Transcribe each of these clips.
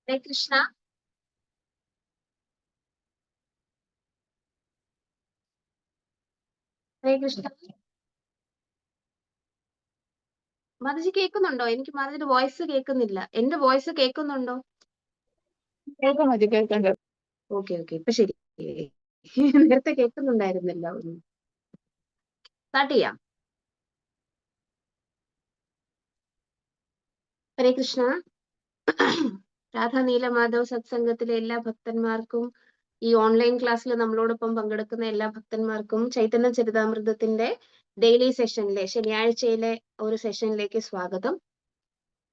ഹരേ കൃഷ്ണ. ഹരേ കൃഷ്ണ. മാതാജി കേൾക്കുന്നുണ്ടോ? എനിക്ക് മാതാജിയുടെ വോയിസ് കേൾക്കുന്നില്ല. എന്റെ വോയിസ് കേൾക്കുന്നുണ്ടോ? കേൾക്കാം മതി, കേൾക്കാം. ഓക്കെ ഓക്കെ, ഇപ്പൊ ശരി. നേരത്തെ കേൾക്കുന്നുണ്ടായിരുന്നില്ല. സ്റ്റാർട്ട് ചെയ്യാം. ഹരേ കൃഷ്ണ. രാധാ നീലമാധവ് സത്സംഗത്തിലെ എല്ലാ ഭക്തന്മാർക്കും, ഈ ഓൺലൈൻ ക്ലാസ്സിൽ നമ്മളോടൊപ്പം പങ്കെടുക്കുന്ന എല്ലാ ഭക്തന്മാർക്കും ചൈതന്യ ചരിതാമൃതത്തിന്റെ ഡെയിലി സെഷനിലെ ശനിയാഴ്ചയിലെ ഒരു സെഷനിലേക്ക് സ്വാഗതം.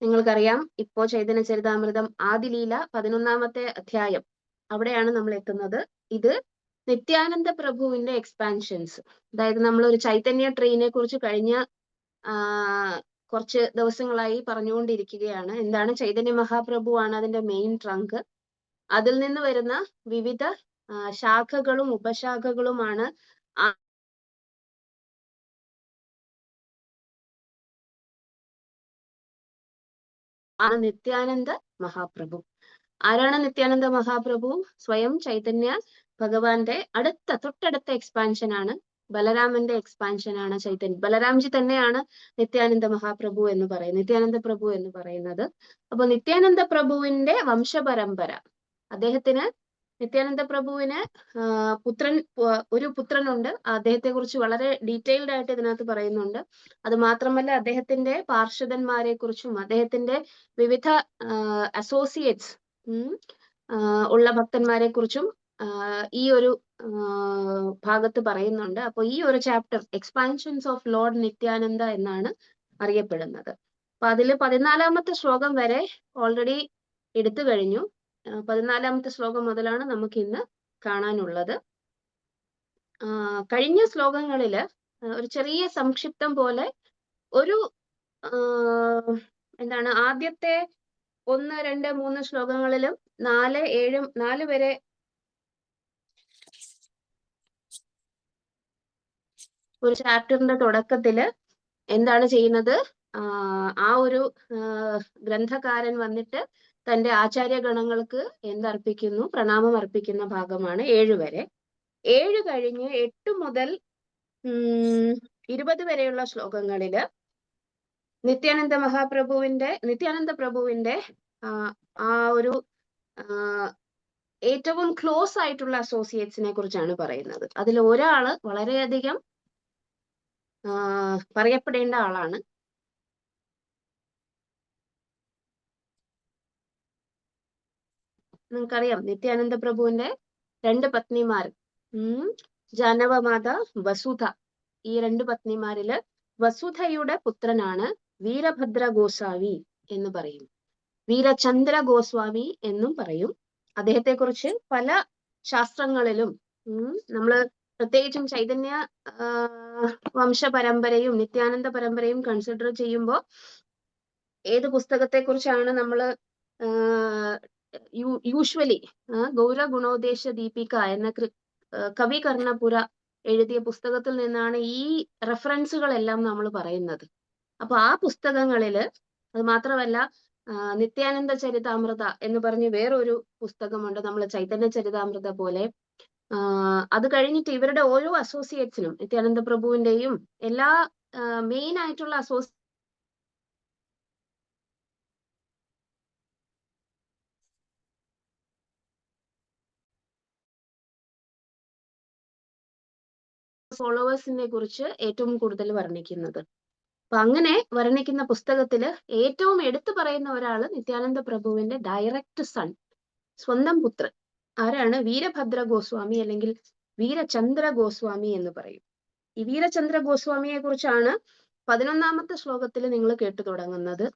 നിങ്ങൾക്കറിയാം, ഇപ്പോ ചൈതന്യ ചരിതാമൃതം ആദിലീല 11ാമത്തെ അധ്യായം, അവിടെയാണ് നമ്മൾ എത്തുന്നത്. ഇത് നിത്യാനന്ദ പ്രഭുവിന്റെ എക്സ്പാൻഷൻസ്. അതായത് നമ്മൾ ഒരു ചൈതന്യ ട്രെയിനെ കുറിച്ച് കഴിഞ്ഞ കുറച്ച് ദിവസങ്ങളായി പറഞ്ഞുകൊണ്ടിരിക്കുകയാണ്. എന്താണ്? ചൈതന്യ മഹാപ്രഭു ആണ് അതിന്റെ മെയിൻ ട്രങ്ക്. അതിൽ നിന്ന് വരുന്ന വിവിധ ശാഖകളും ഉപശാഖകളുമാണ് നിത്യാനന്ദ മഹാപ്രഭു. ആരാണ് നിത്യാനന്ദ മഹാപ്രഭു? സ്വയം ചൈതന്യ ഭഗവാന്റെ തൊട്ടടുത്ത എക്സ്പാൻഷൻ ആണ്. ബലരാമന്റെ എക്സ്പാൻഷൻ ആണ് ചൈതന്യ. ബലരാംജി തന്നെയാണ് നിത്യാനന്ദ മഹാപ്രഭു എന്ന് പറയുന്നത്, നിത്യാനന്ദ പ്രഭു എന്ന് പറയുന്നത്. അപ്പൊ നിത്യാനന്ദ പ്രഭുവിന്റെ വംശപരമ്പര, അദ്ദേഹത്തിന്, നിത്യാനന്ദ പ്രഭുവിന് ഒരു പുത്രനുണ്ട്. അദ്ദേഹത്തെ കുറിച്ച് വളരെ ഡീറ്റെയിൽഡ് ആയിട്ട് ഇതിനകത്ത് പറയുന്നുണ്ട്. അത് മാത്രമല്ല, അദ്ദേഹത്തിന്റെ പാർഷദന്മാരെ കുറിച്ചും അദ്ദേഹത്തിന്റെ വിവിധ അസോസിയേറ്റ്സ് ഉള്ള ഭക്തന്മാരെ കുറിച്ചും ഈ ഒരു ഭാഗത്ത് പറയുന്നുണ്ട്. അപ്പൊ ഈ ഒരു chapter expansions of Lord Nityananda എന്നാണ് അറിയപ്പെടുന്നത്. അപ്പൊ അതില് 14ാമത്തെ ശ്ലോകം വരെ ഓൾറെഡി എടുത്തു കഴിഞ്ഞു. 14ാമത്തെ ശ്ലോകം മുതലാണ് നമുക്ക് ഇന്ന് കാണാനുള്ളത്. കഴിഞ്ഞ ശ്ലോകങ്ങളില് ഒരു ചെറിയ സംക്ഷിപ്തം പോലെ ഒരു എന്താണ്, ആദ്യത്തെ 1, 2, 3 ശ്ലോകങ്ങളിലും 4, 7, 4 വരെ ഒരു ചാപ്റ്ററിന്റെ തുടക്കത്തില് എന്താണ് ചെയ്യുന്നത്? ആ ഒരു ഗ്രന്ഥകാരൻ വന്നിട്ട് തന്റെ ആചാര്യഗണങ്ങൾക്ക് എന്തർപ്പിക്കുന്നു? പ്രണാമം അർപ്പിക്കുന്ന ഭാഗമാണ് 7 വരെ. 7 കഴിഞ്ഞ് 8 മുതൽ 20 വരെയുള്ള ശ്ലോകങ്ങളില് നിത്യാനന്ദ പ്രഭുവിന്റെ ആ ഒരു ഏറ്റവും ക്ലോസ് ആയിട്ടുള്ള അസോസിയേറ്റ്സിനെ കുറിച്ചാണ് പറയുന്നത്. അതിൽ ഒരാള് വളരെയധികം പറയപ്പെടേണ്ട ആളാണ്. നിങ്ങൾക്കറിയാം, നിത്യാനന്ദ പ്രഭുവിന്റെ 2 പത്നിമാർ, ജാനവമാത, വസുധ. ഈ 2 പത്നിമാരില് വസുധയുടെ പുത്രനാണ് വീരഭദ്ര ഗോസ്വാമി എന്ന് പറയും, വീരചന്ദ്ര ഗോസ്വാമി എന്നും പറയും. അദ്ദേഹത്തെ കുറിച്ച് പല ശാസ്ത്രങ്ങളിലും നമ്മള് പ്രത്യേകിച്ചും ചൈതന്യ വംശപരമ്പരയും നിത്യാനന്ദ പരമ്പരയും കൺസിഡർ ചെയ്യുമ്പോൾ ഏത് പുസ്തകത്തെ കുറിച്ചാണ് നമ്മൾ യൂഷ്വലി ഗൗരഗുണോദ്ദേശ ദീപിക എന്ന കവി കർണപുര എഴുതിയ പുസ്തകത്തിൽ നിന്നാണ് ഈ റെഫറൻസുകളെല്ലാം നമ്മൾ പറയുന്നത്. അപ്പൊ ആ പുസ്തകങ്ങളില്, അത് മാത്രമല്ല, നിത്യാനന്ദ ചരിതാമൃത എന്ന് പറഞ്ഞ് വേറൊരു പുസ്തകമുണ്ട്, നമ്മൾ ചൈതന്യ ചരിതാമൃത പോലെ. അത് കഴിഞ്ഞിട്ട് ഇവരുടെ ഓരോ അസോസിയേറ്റ്സിനും, നിത്യാനന്ദ പ്രഭുവിന്റെയും എല്ലാ മെയിൻ ആയിട്ടുള്ള ഫോളോവേഴ്സിനെ കുറിച്ച് ഏറ്റവും കൂടുതൽ വർണ്ണിക്കുന്നത്. അപ്പൊ അങ്ങനെ വർണ്ണിക്കുന്ന പുസ്തകത്തില് ഏറ്റവും എടുത്തു പറയുന്ന ഒരാള് നിത്യാനന്ദ പ്രഭുവിന്റെ ഡയറക്റ്റ് സൺ, സ്വന്തം പുത്രൻ. ആരാണ്? വീരഭദ്ര ഗോസ്വാമി അല്ലെങ്കിൽ വീരചന്ദ്ര ഗോസ്വാമി എന്ന് പറയും. ഈ വീരചന്ദ്ര ഗോസ്വാമിയെ കുറിച്ചാണ് 11ാമത്തെ ശ്ലോകത്തിൽ നിങ്ങൾ കേട്ടു തുടങ്ങുന്നത്.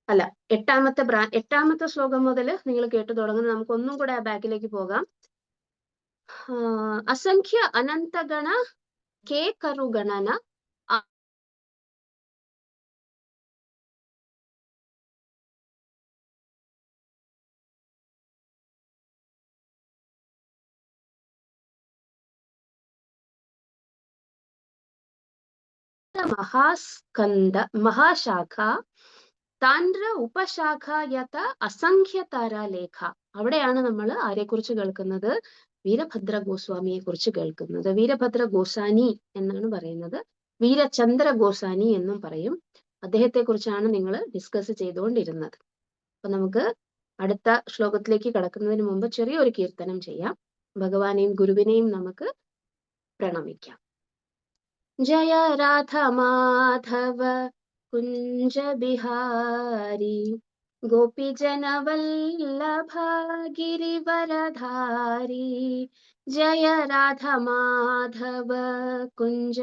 അല്ല, 8ാമത്തെ ശ്ലോകം മുതൽ നിങ്ങൾ കേട്ടു തുടങ്ങുന്നത്. നമുക്ക് ഒന്നും കൂടെ ആ ബാക്കിലേക്ക് പോകാം. അസംഖ്യ അനന്തഗണ കേ കരുഗണന മഹാസ്കന്ദ മഹാശാഖ താണ്ട്ര ഉപശാഖായത അസംഖ്യതാരാലേഖ. അവിടെയാണ് നമ്മൾ ആരെക്കുറിച്ച് കേൾക്കുന്നത്? വീരഭദ്ര ഗോസ്വാമിയെ കുറിച്ച് കേൾക്കുന്നത്. വീരഭദ്ര ഗോസാനി എന്നാണ് പറയുന്നത്, വീരചന്ദ്ര ഗോസാനി എന്നും പറയും. അദ്ദേഹത്തെ കുറിച്ചാണ് നിങ്ങൾ ഡിസ്കസ് ചെയ്തുകൊണ്ടിരുന്നത്. അപ്പൊ നമുക്ക് അടുത്ത ശ്ലോകത്തിലേക്ക് കടക്കുന്നതിന് മുമ്പ് ചെറിയൊരു കീർത്തനം ചെയ്യാം. ഭഗവാനെയും ഗുരുവിനെയും നമുക്ക് പ്രണമിക്കാം. ജയ രാധ മാധവ കുഞ്ച ബിഹാരി ഗോപിജന വല്ലഭ ഗിരിവരധാരി. ജയ രാധ മാധവ കുഞ്ച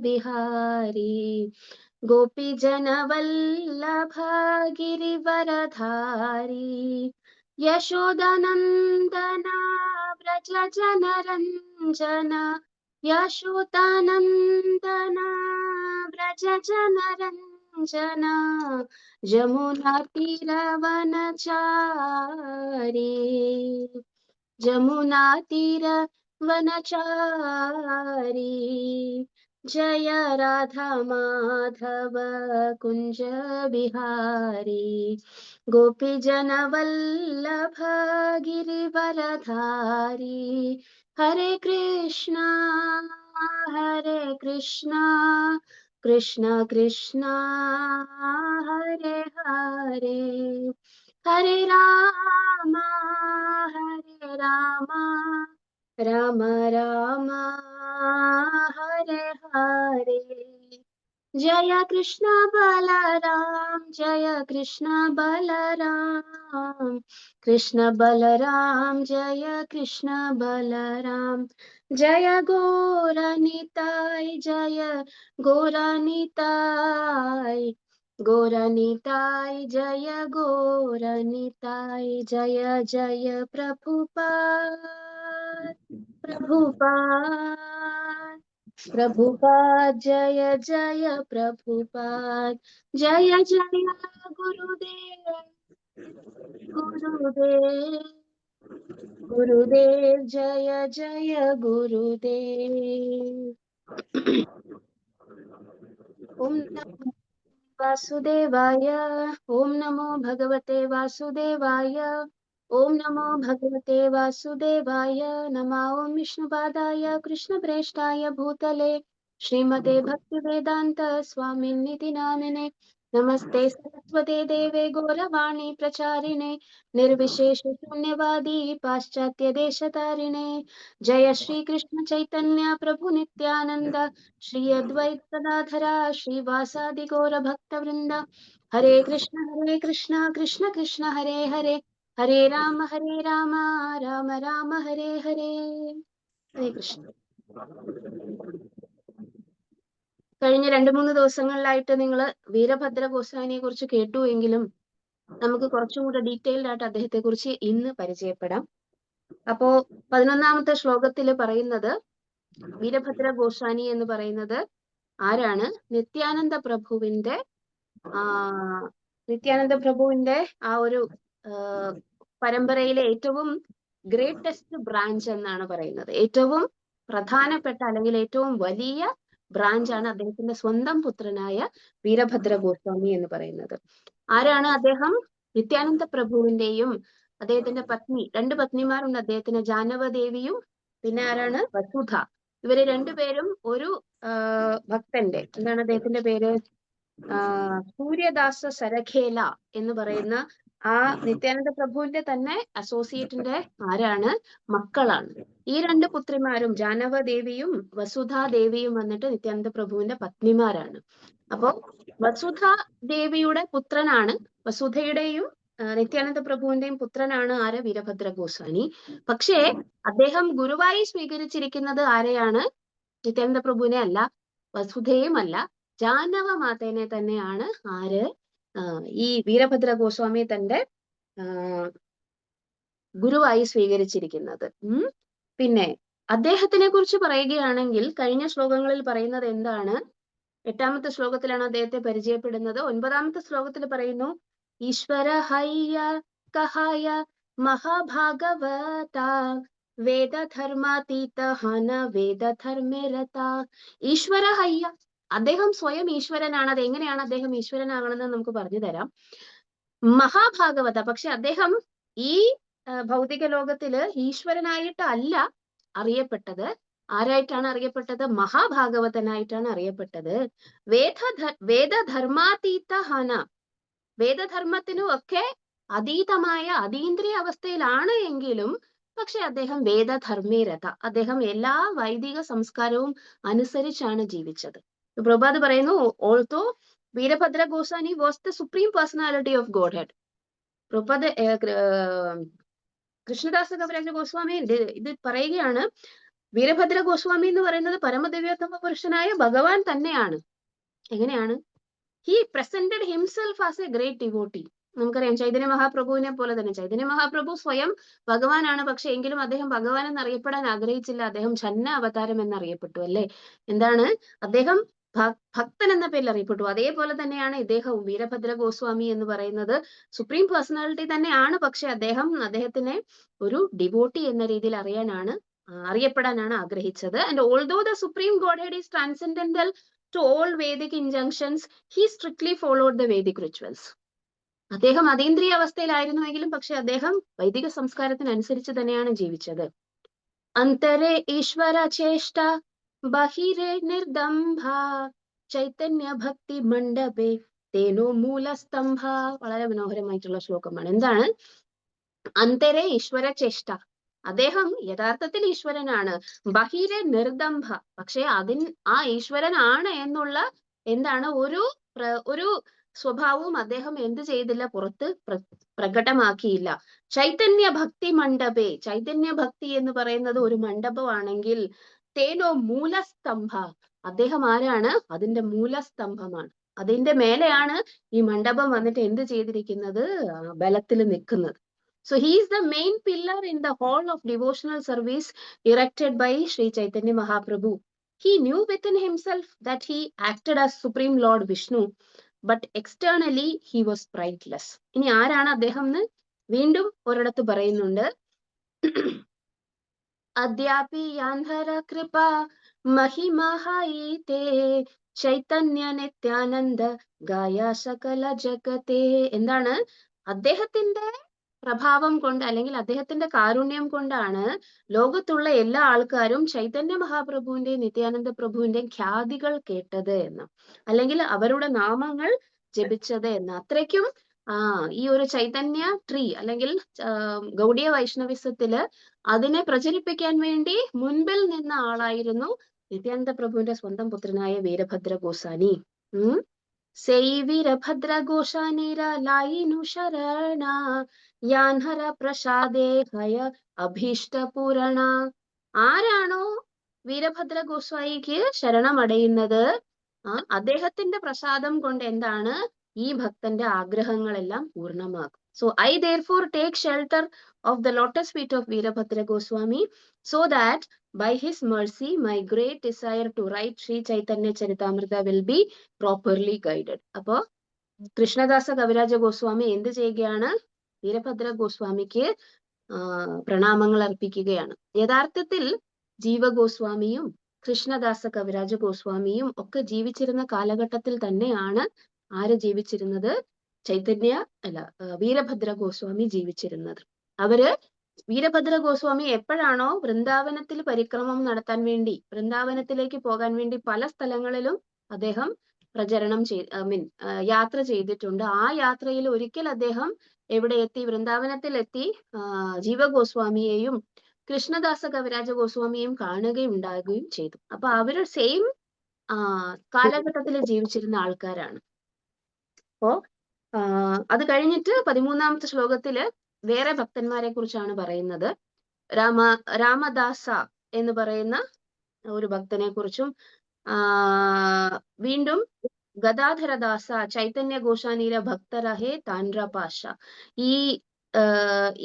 ബിഹാരി ഗോപിജന വല്ലഭ ഗിരിവരധാരി. യശോദനന്ദന വ്രജ ജനരഞ്ജന यशोदानन्दन व्रज जनरञ्जन जमुना तीरवनचारी. जमुना तीरवनचारी. जय राधा माधव कुञ्ज बिहारी गोपीजन वल्लभ गिरिवरधारी. हरे कृष्णा कृष्ण कृष्ण हरे हरे, हरे राम राम राम हरे हरे. जय कृष्ण बलराम जय कृष्ण बलराम, कृष्ण बलराम जय कृष्ण बलराम. जय गौरनिताय जय गौरनिताय, गौरनिताय जय गौरनिताय. जय जय प्रभुपाद प्रभुपाद प्रभुपाद जय जय प्रभुपाद. जय जय गुरुदेव गुरुदेव गुरुदेव जय जय गुरुदेव. ओम नमो वासुदेवाय, ओम नमो भगवते वासुदेवाय, ओम नमो भगवते वासुदेवाय. नमः ओम विष्णुपादाय कृष्णप्रेष्ठाय भूतले श्रीमते भक्तिवेदांत स्वामिन्निति नामिने. नमस्ते सरस्वते देवे गौरवाणी प्रचारिणे निर्विशेष शून्यवादी पाश्चात्य देशतारिणे. जय श्री कृष्ण चैतन्य प्रभु नित्यानंद श्री अद्वैत गदाधरा श्रीवासादि गौर भक्तवृंद. हरे कृष्ण कृष्ण कृष्ण हरे हरे, हरे राम राम राम हरे हरे. ഹരേ കൃഷ്ണ. കഴിഞ്ഞ 2-3 ദിവസങ്ങളിലായിട്ട് നിങ്ങൾ വീരഭദ്ര ഗോസ്വാമിയെ കുറിച്ച് കേട്ടു എങ്കിലും നമുക്ക് കുറച്ചും കൂടെ ഡീറ്റെയിൽഡ് ആയിട്ട് അദ്ദേഹത്തെ കുറിച്ച് ഇന്ന് പരിചയപ്പെടാം. അപ്പോ 11ാമത്തെ ശ്ലോകത്തിൽ പറയുന്നത്, വീരഭദ്ര ഗോസ്വാമി എന്ന് പറയുന്നത് ആരാണ്? നിത്യാനന്ദ പ്രഭുവിന്റെ ആ ഒരു പരമ്പരയിലെ ഏറ്റവും ഗ്രേറ്റസ്റ്റ് ബ്രാഞ്ച് എന്നാണ് പറയുന്നത്. ഏറ്റവും പ്രധാനപ്പെട്ട അല്ലെങ്കിൽ ഏറ്റവും വലിയ ബ്രാഞ്ചാണ് അദ്ദേഹത്തിന്റെ സ്വന്തം പുത്രനായ വീരഭദ്ര ഗോസ്വാമി എന്ന് പറയുന്നത്. ആരാണ് അദ്ദേഹം? നിത്യാനന്ദ പ്രഭുവിന്റെയും അദ്ദേഹത്തിന്റെ പത്നി, 2 പത്നിമാരുണ്ട് അദ്ദേഹത്തിന്, ജാനവദേവിയും പിന്നെ ആരാണ്? വസുധ. ഇവര് രണ്ടുപേരും ഒരു ഭക്തന്റെ, എന്താണ് അദ്ദേഹത്തിന്റെ പേര്? സൂര്യദാസ സരഖേല എന്ന് പറയുന്ന ആ നിത്യാനന്ദ പ്രഭുവിന്റെ തന്നെ അസോസിയേറ്റിന്റെ ആരാണ്? മക്കളാണ്. ഈ 2 പുത്രിമാരും ജാനവദേവിയും വസുധാദേവിയും വന്നിട്ട് നിത്യാനന്ദ പ്രഭുവിന്റെ പത്നിമാരാണ്. അപ്പോ വസുധാ ദേവിയുടെ പുത്രനാണ്, വസുധയുടെയും നിത്യാനന്ദ പ്രഭുവിന്റെയും പുത്രനാണ് ആര്? വീരഭദ്ര ഗോസ്വാമി. പക്ഷേ അദ്ദേഹം ഗുരുവായി സ്വീകരിച്ചിരിക്കുന്നത് ആരെയാണ്? നിത്യാനന്ദ പ്രഭുവിനെ അല്ല, വസുധയും അല്ല, ജാനവ മാതേനെ തന്നെയാണ്. ആര്? ഈ വീരഭദ്ര ഗോസ്വാമി തന്റെ ഗുരുവായി സ്വീകരിച്ചിരിക്കുന്നത്. പിന്നെ അദ്ദേഹത്തിനെ കുറിച്ച് പറയുകയാണെങ്കിൽ കഴിഞ്ഞ ശ്ലോകങ്ങളിൽ പറയുന്നത് എന്താണ്? 8ാമത്തെ ശ്ലോകത്തിലാണ് അദ്ദേഹത്തെ പരിചയപ്പെടുന്നത്. 9ാമത്തെ ശ്ലോകത്തിൽ പറയുന്നു, ഈശ്വര ഹയ്യ കഹായ മഹാഭാഗവത വേദധർമാതീത ഹന വേദധർമ്മേ രത. ഈശ്വര ഹയ്യ, അദ്ദേഹം സ്വയം ഈശ്വരനാണ്. അത് എങ്ങനെയാണ് അദ്ദേഹം ഈശ്വരനാകണമെന്ന് നമുക്ക് പറഞ്ഞു തരാം. മഹാഭാഗവത, പക്ഷെ അദ്ദേഹം ഈ ഭൗതിക ലോകത്തില് ഈശ്വരനായിട്ടല്ല അറിയപ്പെട്ടത്. ആരായിട്ടാണ് അറിയപ്പെട്ടത്? മഹാഭാഗവതനായിട്ടാണ് അറിയപ്പെട്ടത്. വേദധർമാതീത ഹന, വേദധർമ്മത്തിനും ഒക്കെ അതീതമായ അതീന്ദ്രിയ അവസ്ഥയിലാണ് എങ്കിലും പക്ഷെ അദ്ദേഹം വേദധർമ്മേരഥ, അദ്ദേഹം എല്ലാ വൈദിക സംസ്കാരവും അനുസരിച്ചാണ് ജീവിച്ചത്. പ്രഭുപാദ് പറയുന്നു, also Virabhadra Goswami was the supreme personality of godhead. Prabhupad Krishnadasa Kaviraja Goswami ഇത് പറയുകയാണ്, വീരഭദ്ര ഗോസ്വാമി എന്ന് പറയുന്നത് പരമദിവ്യോത്തമ പുരുഷനായ ഭഗവാൻ തന്നെയാണ്. എങ്ങനെയാണ്? He presented himself as A great devotee. നമുക്കറിയാം ചൈതന്യ മഹാപ്രഭുവിനെ പോലെ തന്നെ ചൈതന്യ മഹാപ്രഭു സ്വയം ഭഗവാനാണ്, പക്ഷെ എങ്കിലും അദ്ദേഹം ഭഗവാൻ എന്നറിയപ്പെടാൻ ആഗ്രഹിച്ചില്ല. അദ്ദേഹം ഛന്ന അവതാരം എന്നറിയപ്പെട്ടു, അല്ലെ? എന്താണ്? അദ്ദേഹം ഭക്തൻ എന്ന പേരിൽ അറിയപ്പെട്ടു. അതേപോലെ തന്നെയാണ് ഇദ്ദേഹവും. വീരഭദ്ര ഗോസ്വാമി എന്ന് പറയുന്നത് സുപ്രീം പേഴ്സണാലിറ്റി തന്നെയാണ്, പക്ഷെ അദ്ദേഹത്തിനെ ഒരു ഡിവോട്ടി എന്ന രീതിയിൽ അറിയപ്പെടാനാണ് ആഗ്രഹിച്ചത്. And although the supreme God head is transcendental to all Vedic injunctions, he strictly followed the Vedic rituals. അദ്ദേഹം അതീന്ദ്രിയ അവസ്ഥയിലായിരുന്നുവെങ്കിലും പക്ഷെ അദ്ദേഹം വൈദിക സംസ്കാരത്തിനനുസരിച്ച് തന്നെയാണ് ജീവിച്ചത്. അന്തരേ ഈശ്വര ചേഷ്ട ബഹിരേ നിർദംഭ ചൈതന്യ ഭക്തി മണ്ഡപേ തേനോ മൂലസ്തംഭ. വളരെ മനോഹരമായിട്ടുള്ള ശ്ലോകമാണ്. എന്താണ്? അന്തരേ ഈശ്വര ചേഷ്ട, അദ്ദേഹം യഥാർത്ഥത്തിൽ ഈശ്വരനാണ്. ബഹിരെ നിർദംഭ, പക്ഷെ ആ ഈശ്വരനാണ് എന്നുള്ള എന്താണ് ഒരു സ്വഭാവവും അദ്ദേഹം എന്ത് ചെയ്തില്ല? പുറത്ത് പ്രകടമാക്കിയില്ല. ചൈതന്യ ഭക്തി മണ്ഡപേ, ചൈതന്യ ഭക്തി എന്ന് പറയുന്നത് ഒരു മണ്ഡപമാണെങ്കിൽ തേനോ മൂലസ്തംഭ, അദ്ദേഹം ആരാണ്? അതിന്റെ മൂലസ്തംഭമാണ്. അതിന്റെ മേലെയാണ് ഈ മണ്ഡപം വന്നിട്ട് എന്ത് ചെയ്തിരിക്കുന്നത്? ബലത്തിൽ നിൽക്കുന്നത്. So he is the main pillar in the hall of devotional service erected by Sri Chaitanya Mahaprabhu. He knew within himself that he acted as Supreme Lord Vishnu, but externally he was prideless. ഇനി ആരാണ് അദ്ദേഹം എന്ന് വീണ്ടും ഒരിടത്ത് പറയുന്നുണ്ട്. അദ്യാപി യാന്ധര കൃപ മഹിമഹായിതേ ചൈതന്യ നിത്യാനന്ദ ഗായ സകല ജഗതേ. എന്താണ്? അദ്ദേഹത്തിന്റെ പ്രഭാവം കൊണ്ട് അല്ലെങ്കിൽ അദ്ദേഹത്തിന്റെ കാരുണ്യം കൊണ്ടാണ് ലോകത്തുള്ള എല്ലാ ആൾക്കാരും ചൈതന്യ മഹാപ്രഭുവിന്റെയും നിത്യാനന്ദ പ്രഭുവിന്റെയും ഖ്യാതികൾ കേട്ടത് എന്ന്, അല്ലെങ്കിൽ അവരുടെ നാമങ്ങൾ ജപിച്ചത് എന്ന്. അത്രയ്ക്കും ഈ ഒരു ചൈതന്യ ട്രീ അല്ലെങ്കിൽ ഗൗഡിയ വൈഷ്ണവിസത്തില് അതിനെ പ്രചരിപ്പിക്കാൻ വേണ്ടി മുൻപിൽ നിന്ന ആളായിരുന്നു നിത്യാനന്ദ പ്രഭുവിന്റെ സ്വന്തം പുത്രനായ വീരഭദ്ര ഗോസാനി. സെയ് വീരഭദ്ര ഗോസാനിര ലായിനു ശരണ യാൻഹര പ്രസാദേ ഹയ അഭീഷ്ട പൂരണ. ആരാണോ വീരഭദ്ര ഗോസ്വായിക്ക് ശരണമടയുന്നത്, അദ്ദേഹത്തിന്റെ പ്രസാദം കൊണ്ട് എന്താണ്? ഈ ഭക്തന്റെ ആഗ്രഹങ്ങളെല്ലാം പൂർണ്ണമാകും. So I therefore take shelter of the lotus feet of Veerabhadra Goswami, so that by his mercy my great desire to write Sri Chaitanya Charitamrita will be properly guided. അപ്പോ കൃഷ്ണദാസ കവിരാജ ഗോസ്വാമി എന്ത് ചെയ്യുകയാണ്? വീരഭദ്ര ഗോസ്വാമിക്ക് പ്രണാമങ്ങൾ അർപ്പിക്കുകയാണ്. യഥാർത്ഥത്തിൽ ജീവഗോസ്വാമിയും കൃഷ്ണദാസ കവിരാജ ഗോസ്വാമിയും ഒക്കെ ജീവിച്ചിരുന്ന കാലഘട്ടത്തിൽ തന്നെയാണ് ആര് ജീവിച്ചിരുന്നത്? വീരഭദ്ര ഗോസ്വാമി ജീവിച്ചിരുന്നത്. വീരഭദ്ര ഗോസ്വാമി എപ്പോഴാണോ വൃന്ദാവനത്തിൽ പരിക്രമം നടത്താൻ വേണ്ടി, വൃന്ദാവനത്തിലേക്ക് പോകാൻ വേണ്ടി പല സ്ഥലങ്ങളിലും അദ്ദേഹം യാത്ര ചെയ്തിട്ടുണ്ട്. ആ യാത്രയിൽ ഒരിക്കൽ അദ്ദേഹം എവിടെ എത്തി? വൃന്ദാവനത്തിൽ എത്തി ജീവഗോസ്വാമിയെയും കൃഷ്ണദാസ കവിരാജ ഗോസ്വാമിയെയും കാണുകയുണ്ടാകുകയും ചെയ്തു. അപ്പൊ അവര് സെയിം കാലഘട്ടത്തിൽ ജീവിച്ചിരുന്ന ആൾക്കാരാണ്. അപ്പോ അത് കഴിഞ്ഞിട്ട് 13ാമത്തെ ശ്ലോകത്തില് വേറെ ഭക്തന്മാരെ കുറിച്ചാണ് പറയുന്നത്. രാമദാസ എന്ന് പറയുന്ന ഒരു ഭക്തനെ കുറിച്ചും വീണ്ടും ഗദാധരദാസ ചൈതന്യ ഗോശാനിയിലെ ഭക്തരഹേ താൻഡ്രപാശ.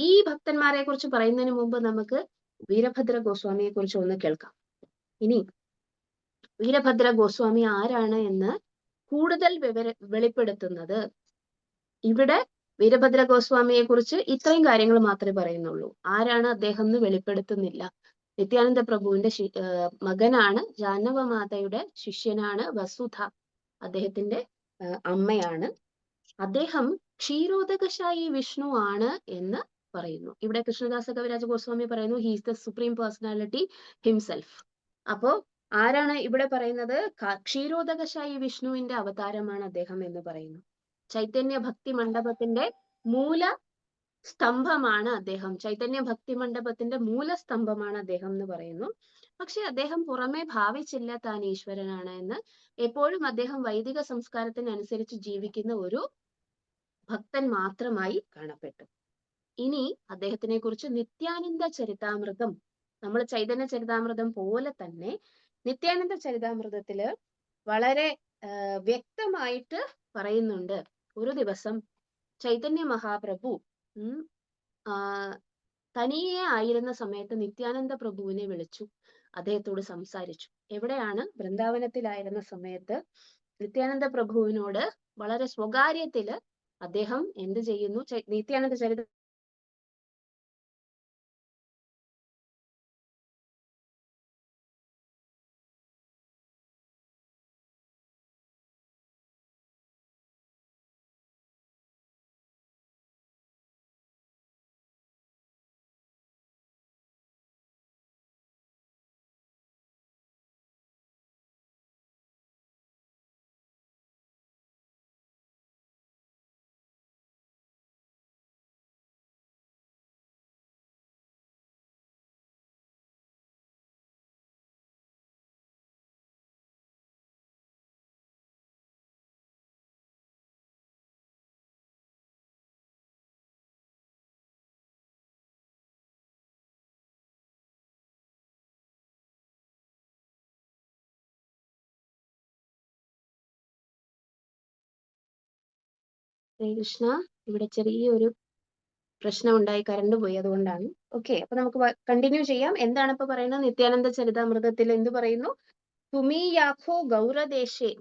ഈ ഭക്തന്മാരെ കുറിച്ച് പറയുന്നതിന് മുമ്പ് നമുക്ക് വീരഭദ്ര ഗോസ്വാമിയെ കുറിച്ച് ഒന്ന് കേൾക്കാം. ഇനി വീരഭദ്ര ഗോസ്വാമി ആരാണ് എന്ന് കൂടുതൽ വെളിപ്പെടുത്തുന്നത് ഇവിടെ വീരഭദ്ര ഗോസ്വാമിയെ കുറിച്ച് ഇത്രയും കാര്യങ്ങൾ മാത്രമേ പറയുന്നുള്ളൂ. ആരാണ് അദ്ദേഹം എന്ന് വെളിപ്പെടുത്തുന്നില്ല. നിത്യാനന്ദ പ്രഭുവിന്റെ മകനാണ്, ജാനവ മാതയുടെ ശിഷ്യനാണ്, വസുധ അദ്ദേഹത്തിന്റെ അമ്മയാണ്. അദ്ദേഹം ക്ഷീരോദകശായി വിഷ്ണു ആണ് എന്ന് പറയുന്നു. ഇവിടെ കൃഷ്ണദാസ കവിരാജ ഗോസ്വാമി പറയുന്നു he's the supreme personality himself. അപ്പോ ആരാണ് ഇവിടെ പറയുന്നത്? ക്ഷീരോദകശായി വിഷ്ണുവിന്റെ അവതാരമാണ് അദ്ദേഹം എന്ന് പറയുന്നു. ചൈതന്യ ഭക്തി മണ്ഡപത്തിന്റെ മൂല സ്തംഭമാണ് അദ്ദേഹം. ചൈതന്യ ഭക്തി മണ്ഡപത്തിന്റെ മൂലസ്തംഭമാണ് അദ്ദേഹം എന്ന് പറയുന്നു. പക്ഷെ അദ്ദേഹം പുറമെ ഭാവിച്ചില്ല താൻ ഈശ്വരനാണ് എന്ന്. എപ്പോഴും അദ്ദേഹം വൈദിക സംസ്കാരത്തിനനുസരിച്ച് ജീവിക്കുന്ന ഒരു ഭക്തൻ മാത്രമായി കാണപ്പെട്ടു. ഇനി അദ്ദേഹത്തിനെ കുറിച്ച് നിത്യാനന്ദ ചരിതാമൃതം, നമ്മൾ ചൈതന്യ ചരിതാമൃതം പോലെ തന്നെ നിത്യാനന്ദ ചരിതാമൃതത്തില് വളരെ വ്യക്തമായിട്ട് പറയുന്നുണ്ട്. ഒരു ദിവസം ചൈതന്യ മഹാപ്രഭു തനിയെ ആയിരുന്ന സമയത്ത് നിത്യാനന്ദ പ്രഭുവിനെ വിളിച്ചു, അദ്ദേഹത്തോട് സംസാരിച്ചു. എവിടെയാണ്? വൃന്ദാവനത്തിലായിരുന്ന സമയത്ത് നിത്യാനന്ദ പ്രഭുവിനോട് വളരെ സ്വകാര്യത്തില് അദ്ദേഹം എന്ത് ചെയ്യുന്നു? നിത്യാനന്ദ ചരിത കൃഷ്ണ, ഇവിടെ ചെറിയൊരു പ്രശ്നം ഉണ്ടായി, കറണ്ട് പോയി, അതുകൊണ്ടാണ്. ഓക്കെ, അപ്പൊ നമുക്ക് കണ്ടിന്യൂ ചെയ്യാം. എന്താണ് ഇപ്പൊ പറയുന്നത്? നിത്യാനന്ദ ചരിതാമൃതത്തിൽ എന്ത് പറയുന്നു? തുമി യാഖോ ഗൗരദേശേ.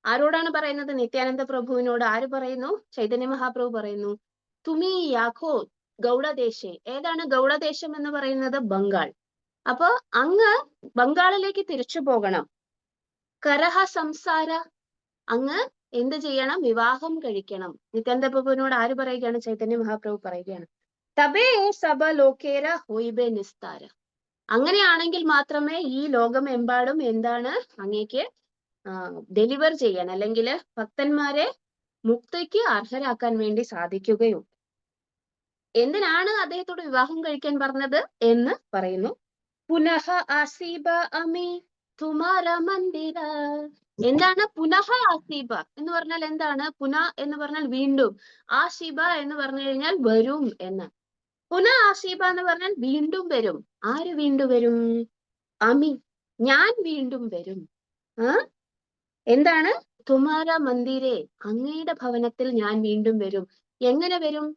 ആരോടാണ് പറയുന്നത്? നിത്യാനന്ദ പ്രഭുവിനോട്. ആര് പറയുന്നു? ചൈതന്യ മഹാപ്രഭു പറയുന്നു. തുമി യാഖോ ഗൗഡദേശേ. ഏതാണ് ഗൗഡദേശം എന്ന് പറയുന്നത്? ബംഗാൾ. അപ്പൊ അങ്ങ് ബംഗാളിലേക്ക് തിരിച്ചു പോകണം. കരഹ സംസാര, അങ്ങ് എന്ത് ചെയ്യണം? വിവാഹം കഴിക്കണം. നിത്യാനന്ദ പ്രഭുവിനോട് ആര് പറയുകയാണ്? ചൈതന്യ മഹാപ്രഭു പറയുകയാണ്. തബേ സബ ലോകേര ഹോയിബെ നിസ്താര. അങ്ങനെയാണെങ്കിൽ മാത്രമേ ഈ ലോകമെമ്പാടും എന്താണ് അങ്ങേക്ക് ഡെലിവർ ചെയ്യാൻ, അല്ലെങ്കിൽ ഭക്തന്മാരെ മുക്തിക്ക് അർഹരാക്കാൻ വേണ്ടി സാധിക്കുകയുള്ളൂ. എന്തിനാണ് അദ്ദേഹത്തോട് വിവാഹം കഴിക്കാൻ പറഞ്ഞത് എന്ന് പറയുന്നു. പുനഃ ആസീബ അമി തുമാര മന്ദിര. എന്താണ് പുനഃ ആസീബ എന്ന് പറഞ്ഞാൽ? എന്താണ് പുന എന്ന് പറഞ്ഞാൽ വീണ്ടും, ആസീബ എന്ന് പറഞ്ഞു കഴിഞ്ഞാൽ വരും എന്ന്. പുനഃ ആസീബ എന്ന് പറഞ്ഞാൽ വീണ്ടും വരും. ആര് വീണ്ടും വരും? അമി, ഞാൻ വീണ്ടും വരും. എന്താണ്? തുമാര മന്ദിരേ, അങ്ങയുടെ ഭവനത്തിൽ ഞാൻ വീണ്ടും വരും. എങ്ങനെ വരും?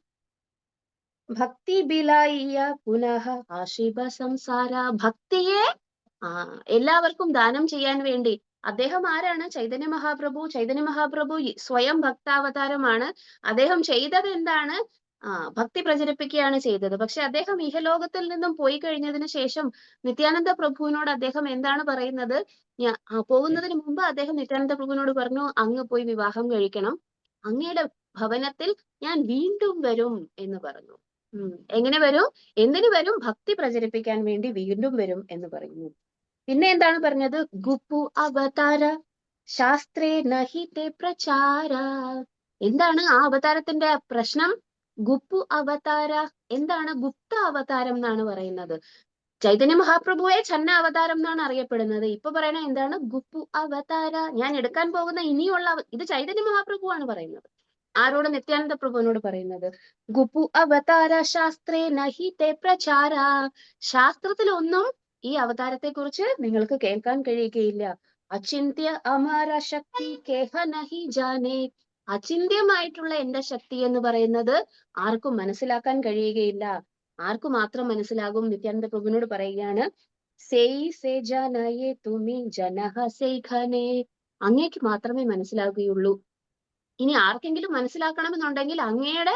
ഭക്തി ബിലായിയ പുനഃ ആശീബ സംസാര. ഭക്തിയെ എല്ലാവർക്കും ദാനം ചെയ്യാൻ വേണ്ടി. അദ്ദേഹം ആരാണ്? ചൈതന്യ മഹാപ്രഭു. ചൈതന്യ മഹാപ്രഭു സ്വയം ഭക്താവതാരമാണ്. അദ്ദേഹം ചെയ്തത് എന്താണ്? ഭക്തി പ്രചരിപ്പിക്കുകയാണ് ചെയ്തത്. പക്ഷെ അദ്ദേഹം ഇഹലോകത്തിൽ നിന്നും പോയി കഴിഞ്ഞതിന് ശേഷം നിത്യാനന്ദ പ്രഭുവിനോട് അദ്ദേഹം എന്താണ് പറയുന്നത്? പോകുന്നതിന് മുമ്പ് അദ്ദേഹം നിത്യാനന്ദ പ്രഭുവിനോട് പറഞ്ഞു, അങ്ങ് പോയി വിവാഹം കഴിക്കണം, അങ്ങയുടെ ഭവനത്തിൽ ഞാൻ വീണ്ടും വരും എന്ന് പറഞ്ഞു. എങ്ങനെ വരും? എന്തിനു വരും? ഭക്തി പ്രചരിപ്പിക്കാൻ വേണ്ടി വീണ്ടും വരും എന്ന് പറയുന്നു. പിന്നെ എന്താണ് പറഞ്ഞത്? ഗുപ്പു അവതാര ശാസ്ത്രേ നഹിത്തെ പ്രചാര. എന്താണ് ആ അവതാരത്തിന്റെ പ്രശ്നം? ഗുപ്പു അവതാര. എന്താണ്? ഗുപ്ത അവതാരം എന്നാണ് പറയുന്നത്. ചൈതന്യ മഹാപ്രഭുവെ ചന്ന അവതാരം എന്നാണ് അറിയപ്പെടുന്നത്. ഇപ്പൊ പറയണ എന്താണ്? ഗുപ്പു അവതാര. ഞാൻ എടുക്കാൻ പോകുന്ന ഇനിയുള്ള ഇത് ചൈതന്യ മഹാപ്രഭുവാണ് പറയുന്നത്. ആരോട്? നിത്യാനന്ദ പ്രഭുവിനോട് പറയുന്നത്. ഗുപ്പു അവതാര ശാസ്ത്രേ നഹിത്തെ പ്രചാര. ശാസ്ത്രത്തിലൊന്നും ഈ അവതാരത്തെ കുറിച്ച് നിങ്ങൾക്ക് കേൾക്കാൻ കഴിയുകയില്ല. അചിന്ത്യ അമാര ശക്തി കേഹ നഹി ജാനേ. അചിന്ത്യമായിട്ടുള്ള എന്റെ ശക്തി എന്ന് പറയുന്നത് ആർക്കും മനസ്സിലാക്കാൻ കഴിയുകയില്ല. ആർക്കു മാത്രം മനസ്സിലാകും? നിത്യാനന്ദ പ്രഭുവിനോട് പറയുകയാണ്, സെയ് സേ ജാനയേ തുമി ജനഹ സൈഖനെ. അങ്ങേക്ക് മാത്രമേ മനസ്സിലാകുകയുള്ളൂ. ഇനി ആർക്കെങ്കിലും മനസ്സിലാക്കണമെന്നുണ്ടെങ്കിൽ അങ്ങയുടെ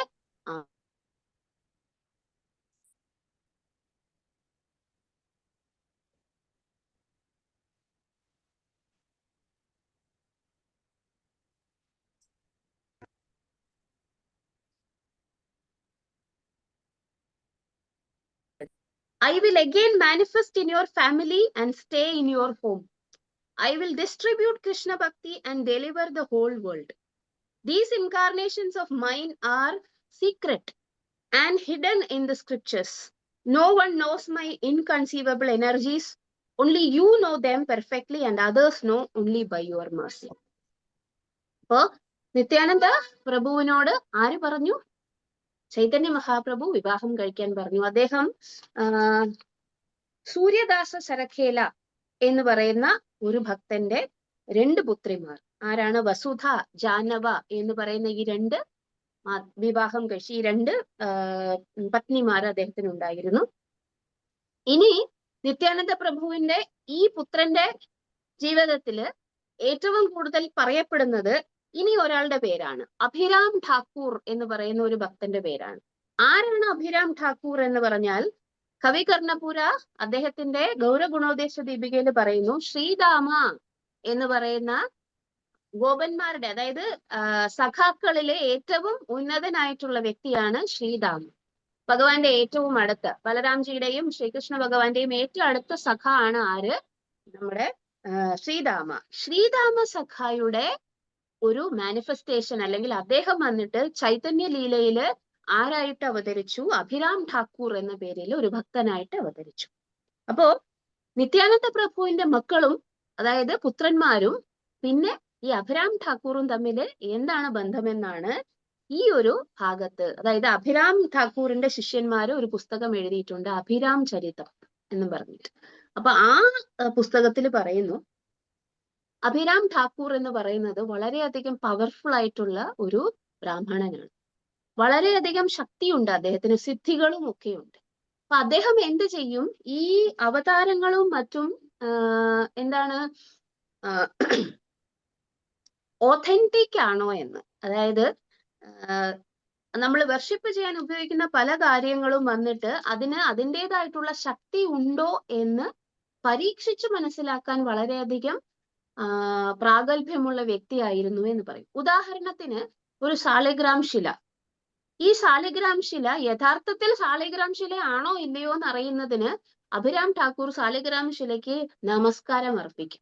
I will again manifest in your family and stay in your home. I will distribute Krishna Bhakti and deliver the whole world. These incarnations of mine are secret and hidden in the scriptures. No one knows my inconceivable energies. Only you know them perfectly and others know only by your mercy. അപ്പോ നിത്യാനന്ദ പ്രഭുവിനോട് ആര് പറഞ്ഞു? ചൈതന്യ മഹാപ്രഭു വിവാഹം കഴിക്കാൻ പറഞ്ഞു. അദ്ദേഹം സൂര്യദാസ സരഖേല എന്ന് പറയുന്ന ഒരു ഭക്തന്റെ 2 പുത്രിമാർ, ആരാണ്? വസുധ, ജാനവ എന്ന് പറയുന്ന ഈ 2 വിവാഹം കഴിച്ച് ഈ 2 പത്നിമാർ അദ്ദേഹത്തിന് ഉണ്ടായിരുന്നു. ഇനി നിത്യാനന്ദ പ്രഭുവിന്റെ ഈ പുത്രന്റെ ജീവിതത്തില് ഏറ്റവും കൂടുതൽ പറയപ്പെടുന്നത് ഇനി ഒരാളുടെ പേരാണ്. അഭിരാം ഠാക്കൂർ എന്ന് പറയുന്ന ഒരു ഭക്തന്റെ പേരാണ്. ആരാണ് അഭിരാം ഠാക്കൂർ എന്ന് പറഞ്ഞാൽ, കവി കർണപുര അദ്ദേഹത്തിന്റെ ഗൗരഗുണോദ്ദേശ ദീപികയിൽ പറയുന്നു, ശ്രീദാമ എന്ന് പറയുന്ന ഗോപന്മാരുടെ, അതായത് സഖാക്കളിലെ ഏറ്റവും ഉന്നതനായിട്ടുള്ള വ്യക്തിയാണ് ശ്രീദാമ. ഭഗവാന്റെ ഏറ്റവും അടുത്ത, ബലരാംജിയുടെയും ശ്രീകൃഷ്ണ ഭഗവാന്റെയും ഏറ്റവും അടുത്ത സഖ ആണ് ആര്? നമ്മുടെ ശ്രീദാമ. ശ്രീദാമ സഖായുടെ ഒരു മാനിഫെസ്റ്റേഷൻ, അല്ലെങ്കിൽ അദ്ദേഹം വന്നിട്ട് ചൈതന്യ ലീലയില് ആരായിട്ട് അവതരിച്ചു? അഭിരാം ഠാക്കൂർ എന്ന പേരിൽ ഒരു ഭക്തനായിട്ട് അവതരിച്ചു. അപ്പോ നിത്യാനന്ദ പ്രഭുവിന്റെ മക്കളും, അതായത് പുത്രന്മാരും പിന്നെ ഈ അഭിരാം ഠാക്കൂറും തമ്മിൽ എന്താണ് ബന്ധമെന്നാണ് ഈ ഒരു ഭാഗത്ത്, അതായത് അഭിരാം ഠാക്കൂറിന്റെ ശിഷ്യന്മാര് ഒരു പുസ്തകം എഴുതിയിട്ടുണ്ട്, അഭിരാം ചരിതം എന്ന് പറഞ്ഞിട്ട്. അപ്പൊ ആ പുസ്തകത്തിൽ പറയുന്നു, അഭിരാം ഠാക്കൂർ എന്ന് പറയുന്നത് വളരെയധികം പവർഫുൾ ആയിട്ടുള്ള ഒരു ബ്രാഹ്മണനാണ്. വളരെയധികം ശക്തിയുണ്ട് അദ്ദേഹത്തിന്, സിദ്ധികളും ഒക്കെയുണ്ട്. അപ്പൊ അദ്ദേഹം എന്ത് ചെയ്യും? ഈ അവതാരങ്ങളും മറ്റും എന്താണ് ഓഥന്റിക് ആണോ എന്ന്, അതായത് നമ്മൾ വർഷിപ്പ് ചെയ്യാൻ ഉപയോഗിക്കുന്ന പല കാര്യങ്ങളും വന്നിട്ട് അതിന് അതിൻ്റെതായിട്ടുള്ള ശക്തി ഉണ്ടോ എന്ന് പരീക്ഷിച്ച് മനസ്സിലാക്കാൻ വളരെയധികം പ്രാഗൽഭ്യമുള്ള വ്യക്തിയായിരുന്നു എന്ന് പറയും. ഉദാഹരണത്തിന് ഒരു ശാലിഗ്രാം ശില. ഈ ശാലിഗ്രാം ശില യഥാർത്ഥത്തിൽ ശാലിഗ്രാം ശില ആണോ ഇല്ലയോ എന്ന് അറിയുന്നതിന് അഭിരാം ഠാക്കൂർ ശാലിഗ്രാം ശിലയ്ക്ക് നമസ്കാരം അർപ്പിക്കും.